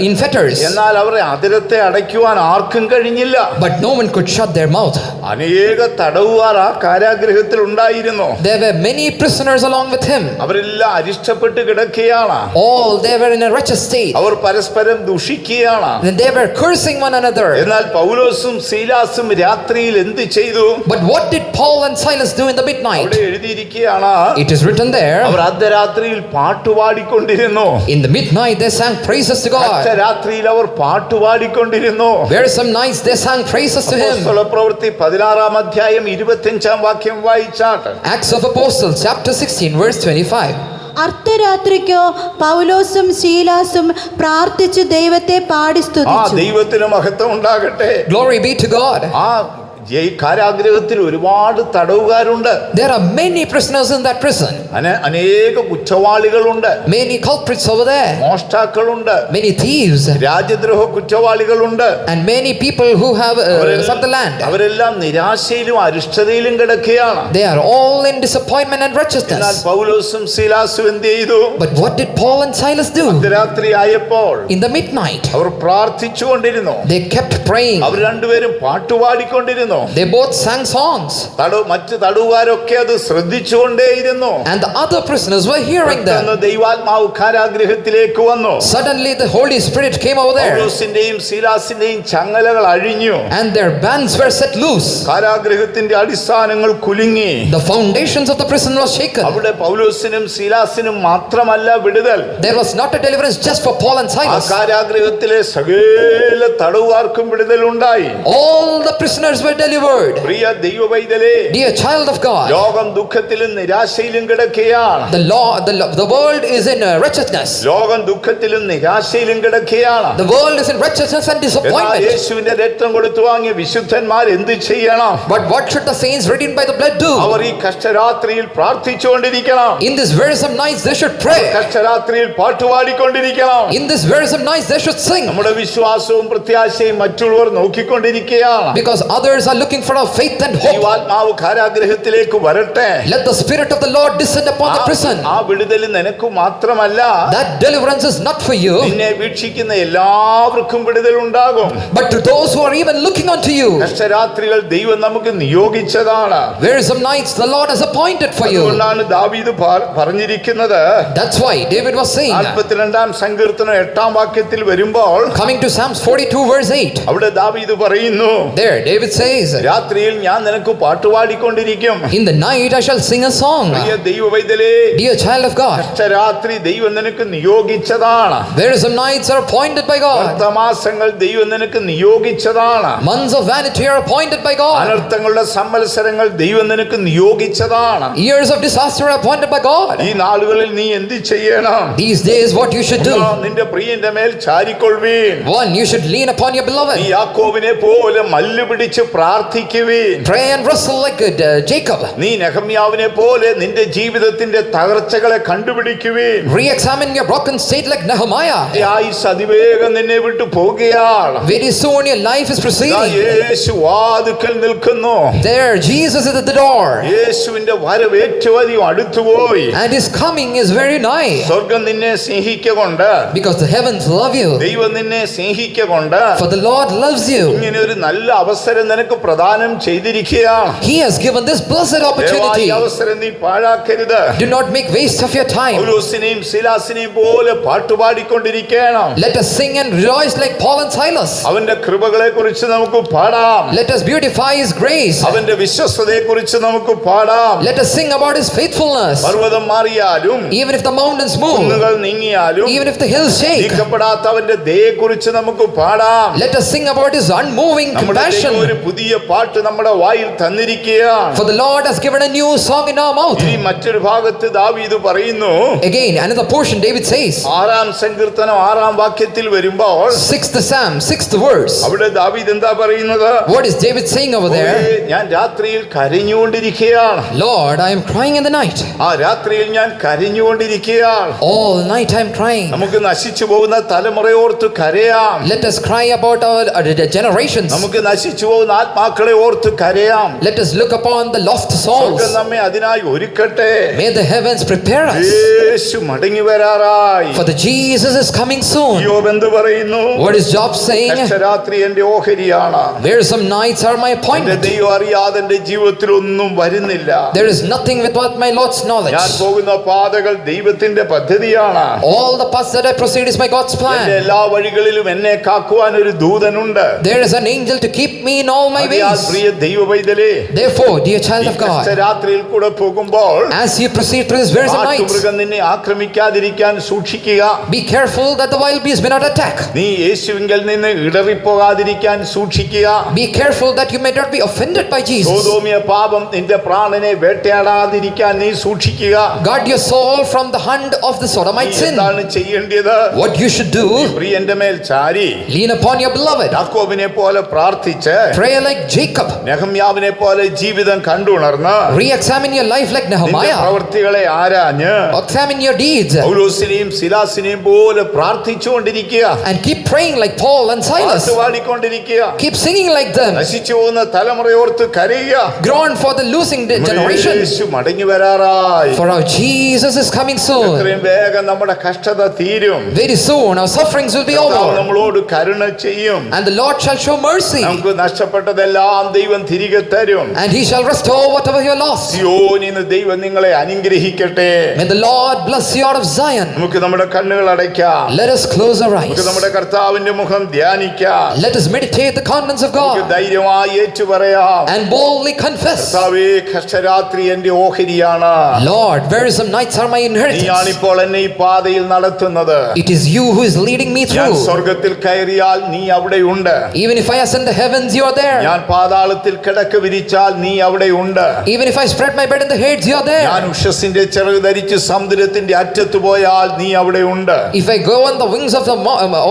in fetters. എന്നാൽ അവരുടെ അതിരത്തെ അടയ്ക്കുവാൻ ആർക്കും കഴിഞ്ഞില്ല. But no one could shut their mouth. അനേക തടവുകാർ ആ കാരാഗൃഹത്തിൽ ഉണ്ടായിരുന്നു. There were many prisoners along with him. അവരെല്ലാം അരിഷ്ടപ്പെട്ട് കിടക്കുകയാണ്. All they were in a wretched state. അവർ പരസ്പരം ദുഷിക്കുകയാണ്. Then they were cursing one another. എന്നാൽ പൗലോസും ശീലാസും രാത്രിയിൽ എന്ത് ചെയ്തു? But what did Paul and Silas do in the midnight? അവിടെ എഴുതിയിരിക്കുകയാണ്, It is written there. അവർ അർദ്ധരാത്രിയിൽ പാട്ടുപാടിക്കൊണ്ടിരുന്നു. In the midnight they sang praises to God. അർദ്ധരാത്രിയിൽ അവർ പാട്ടുപാടിക്കൊണ്ടിരുന്നു. Where some nights they sang praises to him. അപ്പോസ്തല പ്രവൃത്തി 16 അധ്യായം 25 വാക്യം വായിച്ചാട്ട്. Acts of Apostles chapter 16 verse 25. അർദ്ധരാത്രിക്കോ പൗലോസും ശീലാസും പ്രാർത്ഥിച്ചു ദൈവത്തെ പാടി ആ സ്തുതിച്ചു. ദൈവത്തിന് മഹത്വം ഉണ്ടാകട്ടെ. Glory be to God. ആ ഈ കാരാഗ്രഹത്തിൽ ഒരുപാട് തടവുകാരുണ്ട്. There are many prisoners in that prison. അനേക കുറ്റവാളികളുണ്ട്. Many culprits over there. മോഷ്ടാക്കളുണ്ട്. Many thieves. രാജ്യദ്രോഹ കുറ്റവാളികളുണ്ട്. And many people who have sought the land. അവരെല്ലാം നിരാശയിലും അരിഷ്ടതയിലും കിടക്കുകയാണ്. They are all in disappointment and എന്നാൽ wretchedness. പൗലോസും ശീലാസും എന്ത് ചെയ്തു? But what did Paul and Silas do? രാത്രി ആയപ്പോൾ In the midnight, our പ്രാർത്ഥിച്ചുകൊണ്ടിരുന്നു. they kept praying. അവർ രണ്ടുപേരും പാട്ടുപാടിക്കൊണ്ടിരുന്നു. They both sang songs. മറ്റു തടവുകാരൊക്കെ അത് ശ്രദ്ധിച്ചുകൊണ്ടേയിരുന്നു. And the other prisoners were hearing them. പെട്ടെന്ന് ദൈവാത്മാവ് കാരാഗ്രഹത്തിലേക്ക് വന്നു. Suddenly the Holy Spirit came over there. പൗലോസിന്റെയും ശീലാസിന്റെയും ചങ്ങലകൾ അഴിഞ്ഞു. And their bands were set loose. കാരാഗ്രഹത്തിന്റെ അടിസ്ഥാനങ്ങൾ കുലുങ്ങി. The foundations of the prison was shaken. അവിടെ പൗലോസിനും ശീലാസിനും മാത്രമല്ല വിടുതൽ. There was not a deliverance just for Paul and ആ Silas. കാരാഗ്രഹത്തിലെ സകല തടവുകാർക്കും വിടുതലുണ്ടായി. All the prisoners were delivered. Priya ദൈവവൈതലേ, Dear child of God, ലോകം ദുഃഖത്തിലും നിരാശയിലും കിടക്കുകയാണ്. the world is in wretchedness. ലോകം ദുഃഖത്തിലും നിരാശയിലും കിടക്കുകയാണ്. The world is in wretchedness and എന്നാൽ disappointment. യേശുവിന്റെ രക്തം കൊടുത്തു വാങ്ങിയ വിശുദ്ധന്മാർ എന്ത് ചെയ്യണം? But what should the saints redeemed by the blood do? അവർ ഈ കഷ്ടരാത്രിയിൽ പ്രാർത്ഥിച്ചുകൊണ്ടിരിക്കണം. In these wearisome nights they should pray. കഷ്ടരാത്രിയിൽ പാട്ടുപാടിക്കൊണ്ടിരിക്കണം. In these wearisome nights they should sing. നമ്മുടെ വിശ്വാസവും പ്രത്യാശയും മറ്റുള്ളവർ നോക്കിക്കൊണ്ടിരിക്കുകയാണ്. Because others are looking for our faith and hope. ദൈവാത്മാവ് കാരാഗ്രഹത്തിലേക്ക് വരട്ടെ. Let the Spirit of the Lord descend upon the prison. ആ വിടുതൽ നിനക്ക് മാത്രമല്ല, That deliverance is not for you, നിന്നെ വീക്ഷിക്കുന്ന എല്ലാവർക്കും വിടുതൽ ഉണ്ടാകും. but to those who are even looking unto you. കഷ്ടരാത്രികൾ ദൈവം നമുക്ക് നിയോഗിച്ചതാണ്. Wearisome nights the Lord has appointed for you. അതുകൊണ്ടാണ് ദാവീദ് പറഞ്ഞിരിക്കുന്നത്, That's why David was saying, 42-ാം സങ്കീർത്തനം 8-ാം വാക്യത്തിൽ വരുമ്പോൾ coming to Psalms 42 verse 8, അവിടെ ദാവീദ് പറയുന്നു, there David says, രാത്രിയിൽ ഞാൻ നിനക്ക് പാട്ടുപാടിക്കൊണ്ടിരിക്കും. in the night I shall sing a song. Priya ദൈവവൈതലേ, Dear child of God, കഷ്ടരാത്രി ദൈവം നിനക്ക് നിയോഗിച്ചതാണ്. wearisome nights are appointed by God. വർത്തമാസങ്ങൾ ദൈവം നിനക്ക് നിയോഗിച്ചതാണ്. Months of vanity are appointed by God. അനർത്ഥങ്ങളുടെ സംവത്സരങ്ങൾ ദൈവം നിനക്ക് നിയോഗിച്ചതാണ്. Years of disaster are appointed by God. ഈ നാളുകളിൽ നീ എന്ത് ചെയ്യണം? These days what you should do, നിന്റെ പ്രിയന്റെ മേൽ ചാരിക്കൊള്ളുവീൻ. one, you should lean upon your നീ beloved. യാക്കോബിനെ പോലെ മല്ല് പിടിച്ച് പ്രാർത്ഥിക്കുവീൻ. Pray and wrestle like Jacob. നീ നെഹമ്യാവിനെ പോലെ നിന്റെ ജീവിതത്തിന്റെ തകർച്ചകളെ കണ്ടുപിടിക്കുവീൻ. Re-examine your broken state like Nehemiah. ആയുസ് അതിവേഗം നിന്നെ വിട്ടു പോകുകയാണ്. Very soon your life is proceeding. യേശു വാതിൽക്കൽ നിൽക്കുന്നു. There Jesus is at the door. യേശുവിന്റെ വരവ് ഏറ്റവും അധികം അടുത്തുപോയി. And his coming is very nigh. സ്വർഗം നിന്നെ സ്നേഹിക്കൊണ്ട്, Because the heavens love you. ദൈവം നിന്നെ സ്നേഹിക്കൊണ്ട് For the Lord loves you. ഇങ്ങനെ ഒരു നല്ല അവസരം നിനക്ക് പ്രദാനം ചെയ്തിരിക്കുകയാണ്. He has given this blessed ദയവായി opportunity. ഈ അവസരം നീ പാഴാക്കരുത്. Do not make waste of your time. പൗലോസിനെയും ശീലാസിനെയും പോലെ പാട്ടുപാടിക്കൊണ്ടിരിക്കണം. Let us sing and rejoice like Paul and Silas. അവന്റെ കൃപകളെ കുറിച്ച് നമുക്ക് പാടാം. Let us beautify his grace. അവന്റെ വിശ്വസ്തതയെ കുറിച്ച് നമുക്ക് പാടാം. Let us sing about his faithfulness. പർവ്വതം മാറിയാലും Even if the mountains move, കുന്നുകൾ നീങ്ങിയാലും even if the hills shake, നീക്കപ്പെടാത്ത അവന്റെ ദയയെ കുറിച്ച് നമുക്ക് പാടാം. let us sing about his unmoving നമ്മുടെ ദൈവം ഒരു compassion. പുതിയ പാട്ട് നമ്മുടെ വായിൽ തന്നിരിക്കുകയാണ്. For the Lord has given a new song in our mouth. ഇനി മറ്റൊരു ഭാഗത്ത് ദാവീദ് പറയുന്നു, Again, another portion David says, 6-ാം സങ്കീർത്തനം 6-ാം വാക്യത്തിൽ വരുമ്പോൾ 6th Psalm, 6th verse. അവിടെ ദാവീദ് എന്താ പറയുന്നത്? What is David saying over there? ഞാൻ രാത്രിയിൽ കരഞ്ഞുകൊണ്ടിരിക്കുകയാണ്. Lord, I am crying in the night. ആ രാത്രിയിൽ ഞാൻ കരഞ്ഞുകൊണ്ടിരിക്കുകയാണ്. All night I am crying. നമുക്ക് നശിച്ചു പോകുന്ന തലമുറയോർത്ത് കരയാം. Let us cry about our generations. നമുക്ക് നശിച്ചു പോകുന്ന ആത്മാക്കളെ ഓർത്ത് കരയാം. Let us look upon the lost souls. സ്വർഗ്ഗം നമ്മെ അതിനായി ഒരുക്കട്ടെ. May the heavens prepare us. യേശു മടങ്ങി വരാറായി. For the Jesus is coming soon. യോബ് എന്ത് പറയുന്നു? What is Job saying? രാത്രി എന്റെ ഓഹരിയാണ്. Where some nights are my എന്റെ appointment. ദൈവം അറിയാതെ എന്റെ ജീവിതത്തിൽ ഒന്നും വരുന്നില്ല. There is nothing without my Lord's knowledge. ഞാൻ പോകുന്ന പാതകൾ ദൈവത്തിന്റെ പദ്ധതിയാണ്. All the paths that I proceed is my God's എന്റെ plan. എല്ലാ വഴികളിലും എന്നെ കാക്കുവാൻ ഒരു ദൂതനുണ്ട്. There is an angel to keep me in all my അതിനാൽ ways. പ്രിയ ദൈവ പൈതലേ, Therefore, dear child of God, രാത്രിയിൽ കൂടെ പോകുമ്പോൾ as you proceed through this wearisome night, കാട്ടുമൃഗം നിന്നെ ആക്രമിക്കാതിരിക്കാൻ സൂക്ഷിക്കുക. be careful that the wild beast may not attack. നീ യേശുവിങ്കൽ നിന്ന് ഇടറിപ്പോകാതിരിക്കാൻ സൂക്ഷിക്കുക. Be careful that you may not be offended by Jesus. സോദോമിയ പാപം നിന്റെ പ്രാണനെ വേട്ടയാടാതിരിക്കാൻ നീ സൂക്ഷിക്കുക. Guard your soul from the hand of the നീ sodomite sin. എന്താണ് ചെയ്യേണ്ടത്? What you should do, പ്രിയന്റെ മേൽ ചാരി lean upon your beloved. യാക്കോബിനെ പോലെ പ്രാർത്ഥിച്ച് Pray like Jacob. നെഹമ്യാവിനെ പോലെ ജീവിതം കണ്ടുണർന്ന് Re-examine your life like നിന്റെ Nehemiah. പ്രവൃത്തികളെ ആരാഞ്ഞ് Examine your deeds. പൗലോസിനെയും ശിലാസിനെയും പോലെ പ്രാർത്ഥിച്ചുകൊണ്ടിരിക്കുക. And keep praying like Paul and Silas. പാട്ടുപാടിക്കൊണ്ടിരിക്കുക. Keep singing like them. നശിച്ചു പോകുന്ന തലമുറയോർത്ത് കരയുക. Groan for the losing generation. യേശു മടങ്ങി വരാറായി. For our Jesus is coming soon. എത്രയും വേഗം നമ്മുടെ കഷ്ടത തീരും. Very soon our sufferings will be കർത്താവ് over. നമ്മളോട് കരുണ ചെയ്യും. And the Lord shall show mercy. നമുക്ക് നഷ്ടപ്പെട്ടതെല്ലാം ദൈവം തിരികെ തരും. And he shall restore whatever you lost. സിയോനിൽ നിന്ന് ദൈവം നിങ്ങളെ അനുഗ്രഹിക്കട്ടെ. May the Lord bless you out of Zion. നമുക്ക് നമ്മുടെ കണ്ണുകൾ അടയ്ക്കാം. Let us close our eyes. നമുക്ക് നമ്മുടെ കർത്താവിന്റെ മുഖം ധ്യാനിക്കാം. Let us meditate the countenance of നമുക്ക് God ധൈര്യമായി ഏറ്റുപറയാം. and boldly confess, കർത്താവേ, കഷ്ടരാത്രി എന്റെ ഓഹരിയാണ്. Lord, wearisome nights are my inheritance. നീയാണിപ്പോൾ എന്നെ ഈ പാതയിൽ നടത്തുന്നത്. It is you who is leading me ഞാൻ through. സ്വർഗത്തിൽ കയറിയാൽ നീ അവിടെയുണ്ട്. Even if I ascend the heavens, you are there. ഞാൻ പാതാളത്തിൽ കിടക്ക വിരിച്ചാൽ നീ അവിടെയുണ്ട്. Even if I spread my bed in the Hades, you are ഞാൻ there. ഉഷസ്സിന്റെ ചിറക് ധരിച്ച് സമുദ്രത്തിന്റെ അറ്റത്ത് പോയാൽ നീ അവിടെയുണ്ട്. If I go on the wings of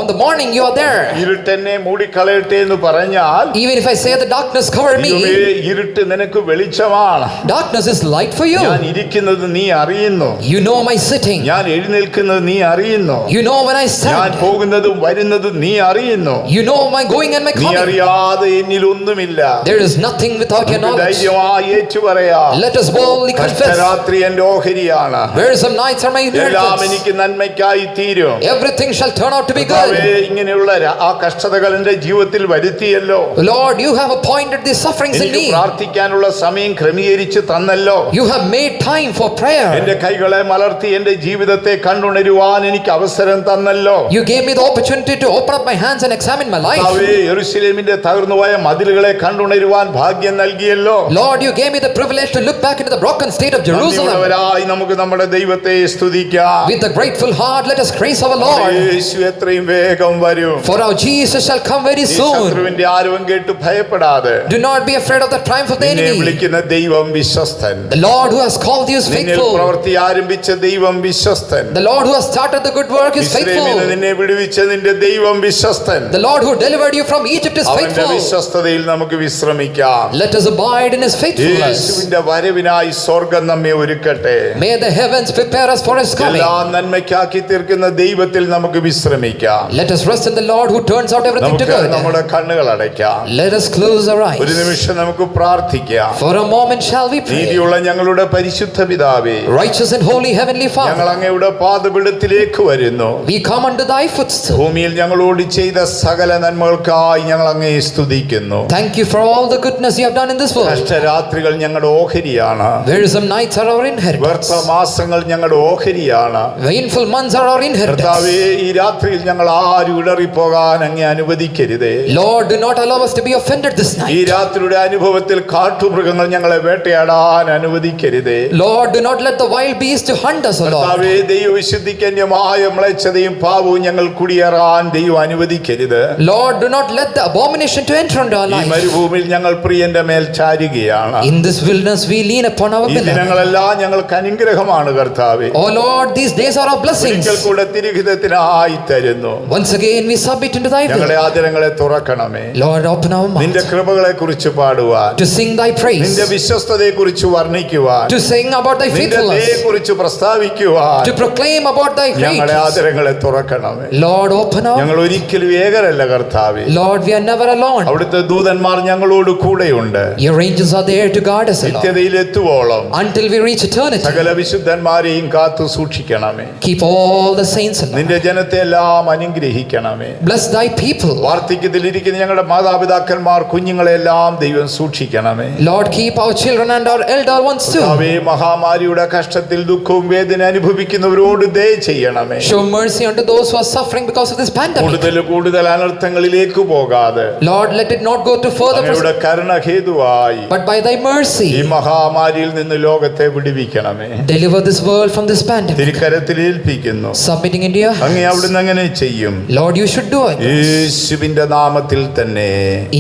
on the morning, you are there. ഇരുട്ടെന്നെ മൂടിക്കളയട്ടെ എന്ന് പറഞ്ഞാൽ Even if I say the darkness cover ദൈവമേ, me, ഇരുട്ട് നിനക്ക് വെളിച്ചമാണ്. darkness is light for you. ഞാൻ ഇരിക്കുന്നത് നീ അറിയുന്നു. You know my sitting. ഞാൻ എഴുന്നേൽക്കുന്നത് നീ അറിയുന്നു. You know when I ഞാൻ stand. പോകുന്നതും വരുന്നതും നീ അറിയുന്നു. You know my going and my നീ coming. അറിയാതെ എന്നിൽ ഒന്നുമില്ല. There is nothing without your നമുക്ക് knowledge. ധൈര്യമായി ഏറ്റുപറയാം. Let us boldly confess, രാത്രി എന്റെ ഓഹരിയാണ്. wearisome nights are my എല്ലാം inheritance. എനിക്ക് നന്മയ്ക്കായി തീരും. Everything shall turn out to be കർത്താവേ, good. ഇങ്ങനെയുള്ള ആ കഷ്ടതകൾ എന്റെ ജീവിതത്തിൽ വരുത്തിയല്ലോ. Lord, you have appointed these sufferings in എനിക്ക് me. പ്രാർത്ഥിക്കാനുള്ള സമയം ക്രമീകരിച്ച് തന്നല്ലോ. You have made time for prayer. എന്റെ കൈകളെ മലർത്തി എന്റെ ജീവിതത്തെ കണ്ടുണരുവാൻ എനിക്ക് അവസരം തന്നല്ലോ. You gave me the opportunity to open up my hands and examine my life. കർത്താവേ, യെരൂശലേമിന്റെ തകർന്നുപോയ മതിലുകളെ കണ്ടുണരുവാൻ ഭാഗ്യം നൽകിയല്ലോ. Lord, you gave me the privilege to look back into the broken state of Jerusalem. നന്ദിയുള്ളവരായി നമുക്ക് നമ്മുടെ ദൈവത്തെ സ്തുതിക്കാം. With a grateful heart, let us praise our Lord. യേശു എത്രയും വേഗം വരും. For our Jesus shall come very നീ soon. ശത്രുവിന്റെ ആരവം കേട്ട് ഭയപ്പെടാതെ. Do not be afraid of the triumph of the നിന്നെ enemy. വിളിക്കുന്ന ദൈവം വിശ്വസ്തൻ. The Lord who has called you is നിന്നിൽ faithful. പ്രവൃത്തി ആരംഭിച്ച ദൈവം വിശ്വസ്തൻ. The Lord who has started the good work is മിസ്രയീമിൽ നിന്ന് faithful. നിന്നെ വിടുവിച്ച നിന്റെ ദൈവം വിശ്വസ്തൻ. The Lord who delivered you from Egypt is അവന്റെ faithful. വിശ്വസ്തതയിൽ നമുക്ക് വിശ്രമിക്കാം. Let us abide in His faithfulness. യേശുവിന്റെ വരവിനായി സ്വർഗ്ഗം നമ്മെ ഒരുക്കട്ടെ. May the heavens prepare us for His coming. എല്ലാം നന്മയ്ക്കാക്കി തീർക്കുന്ന ദൈവത്തിൽ നമുക്ക് വിശ്രമിക്കാം. Let us rest in the Lord who turns out everything to നമുക്ക് good. നമ്മുടെ കണ്ണുകൾ അടയ്ക്കാം. Let us close our eyes. ഒരു നിമിഷം നമുക്ക് പ്രാർത്ഥിക്കാം. For a moment shall we pray. നീതിയുള്ള ഞങ്ങളുടെ പരിശുദ്ധ പിതാവേ, Righteous and holy heavenly ഞങ്ങൾ Father, അങ്ങയുടെ പാദപീഠത്തിലേക്ക് വരുന്നു. we come under Thy footstool. ഭൂമിയിൽ ഞങ്ങളോട് ചെയ്ത സകല നന്മകൾക്കായി ഞങ്ങൾ അങ്ങയെ സ്തുതിക്കുന്നു. Thank you for all the goodness You have done in this world. കഷ്ടരാത്രികൾ ഞങ്ങളുടെ ഓഹരിയാണ്. Wearisome nights are our inheritance. വ്യർത്ഥ മാസങ്ങൾ ഞങ്ങളുടെ ഓഹരിയാണ്. Painful months are our inheritance. കർത്താവേ, ഈ രാത്രിയിൽ ഞങ്ങൾ ആരും ഇടറിപ്പോകാൻ അങ്ങേ അനുവദിക്കരുതേ. Lord, do not allow us to be offended this ഈ night. രാത്രിയുടെ അനുഭവത്തിൽ കാട്ടുമൃഗങ്ങൾ ഞങ്ങളെ വേട്ടയാടാൻ അനുവദിക്കരുതേ. Lord, do not let the wild beasts to hunt us, O Lord. കർത്താവേ, ദൈവവിശുദ്ധിക്ക് അന്യമായ മ്ലേച്ഛതയും പാപവും ഞങ്ങൾ കുടിയേറാൻ ദൈവം അനുവദിക്കരുത്. Lord, do not let the abomination to enter into our ഈ life. മരുഭൂമിയിൽ ഞങ്ങൾ പ്രിയന്റെ മേൽ ചാരുകയാണ്. In this wilderness we lean upon our ഈ beloved. ദിനങ്ങളെല്ലാം ഞങ്ങൾക്ക് അനുഗ്രഹമാണ് കർത്താവേ. Oh Lord, these days are our blessings. ഒരിക്കൽ കൂടെ തിരുഹിതത്തിനായി തരുന്നു. Once again we submit into Thy ഞങ്ങളുടെ will. ആദരങ്ങളെ തുറക്കണമേ. Lord, open our നിന്റെ mouth കൃപകളെ കുറിച്ച് പാടുവാൻ, to sing Thy praise, നിന്റെ വിശ്വസ്തതയെ കുറിച്ച് വർണ്ണിക്കുവാൻ, to sing about Thy നിന്റെ faithfulness, ദയയെ കുറിച്ച് പ്രസ്താവിക്കുവാൻ to proclaim about Thy ഞങ്ങളുടെ greatness. ആദരങ്ങളെ തുറക്കണമേ. Lord, open our ഞങ്ങൾ ഒരിക്കലും ഏകരല്ല കർത്താവേ. Lord, we are never alone. അവിടുത്തെ ദൂതന്മാർ ഞങ്ങളോട് കൂടെയുണ്ട്. Your angels are there to guard us, Lord, നിത്യതയിൽ എത്തുവോളം until we reach eternity. സകല വിശുദ്ധന്മാരെയും കാത്തു സൂക്ഷിക്കണമേ. Keep all the saints alive. നിന്റെ ജനത്തെ എല്ലാം അനുഗ്രഹിക്കണമേ. Bless Thy people. വാർദ്ധക്യത്തിലിരിക്കുന്ന ഞങ്ങളുടെ മാതാപിതാക്കന്മാർ കുഞ്ഞുങ്ങളെല്ലാം ദൈവം സൂക്ഷിക്കണമേ. Lord, keep our children and our elder ones too. കർത്താവേ, മഹാമാരിയുടെ കഷ്ടത്തിൽ ദുഃഖവും വേദന അനുഭവിക്കുന്നവരോട് ദയ ചെയ്യണമേ. Show mercy unto those who are suffering because of this pandemic. കൂടുതൽ അനർത്ഥങ്ങളിലേക്ക് പോകാതെ Lord, let it not go to further, അങ്ങയുടെ കരുണ ഹേതുവായി but by Thy ഈ mercy, മഹാമാരിയിൽ നിന്ന് ലോകത്തെ വിടുവിക്കണമേ. deliver this world from this pandemic. തിരുക്കരത്തിൽ ഏൽപ്പിക്കുന്നു. Submitting into Your അങ്ങേ hands. അവിടുന്ന് അങ്ങനെ ചെയ്യും. Lord, You should do it. യേശുവിന്റെ നാമത്തിൽ തന്നെ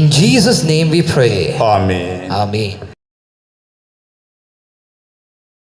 In Jesus' name we pray. Amen. Amen.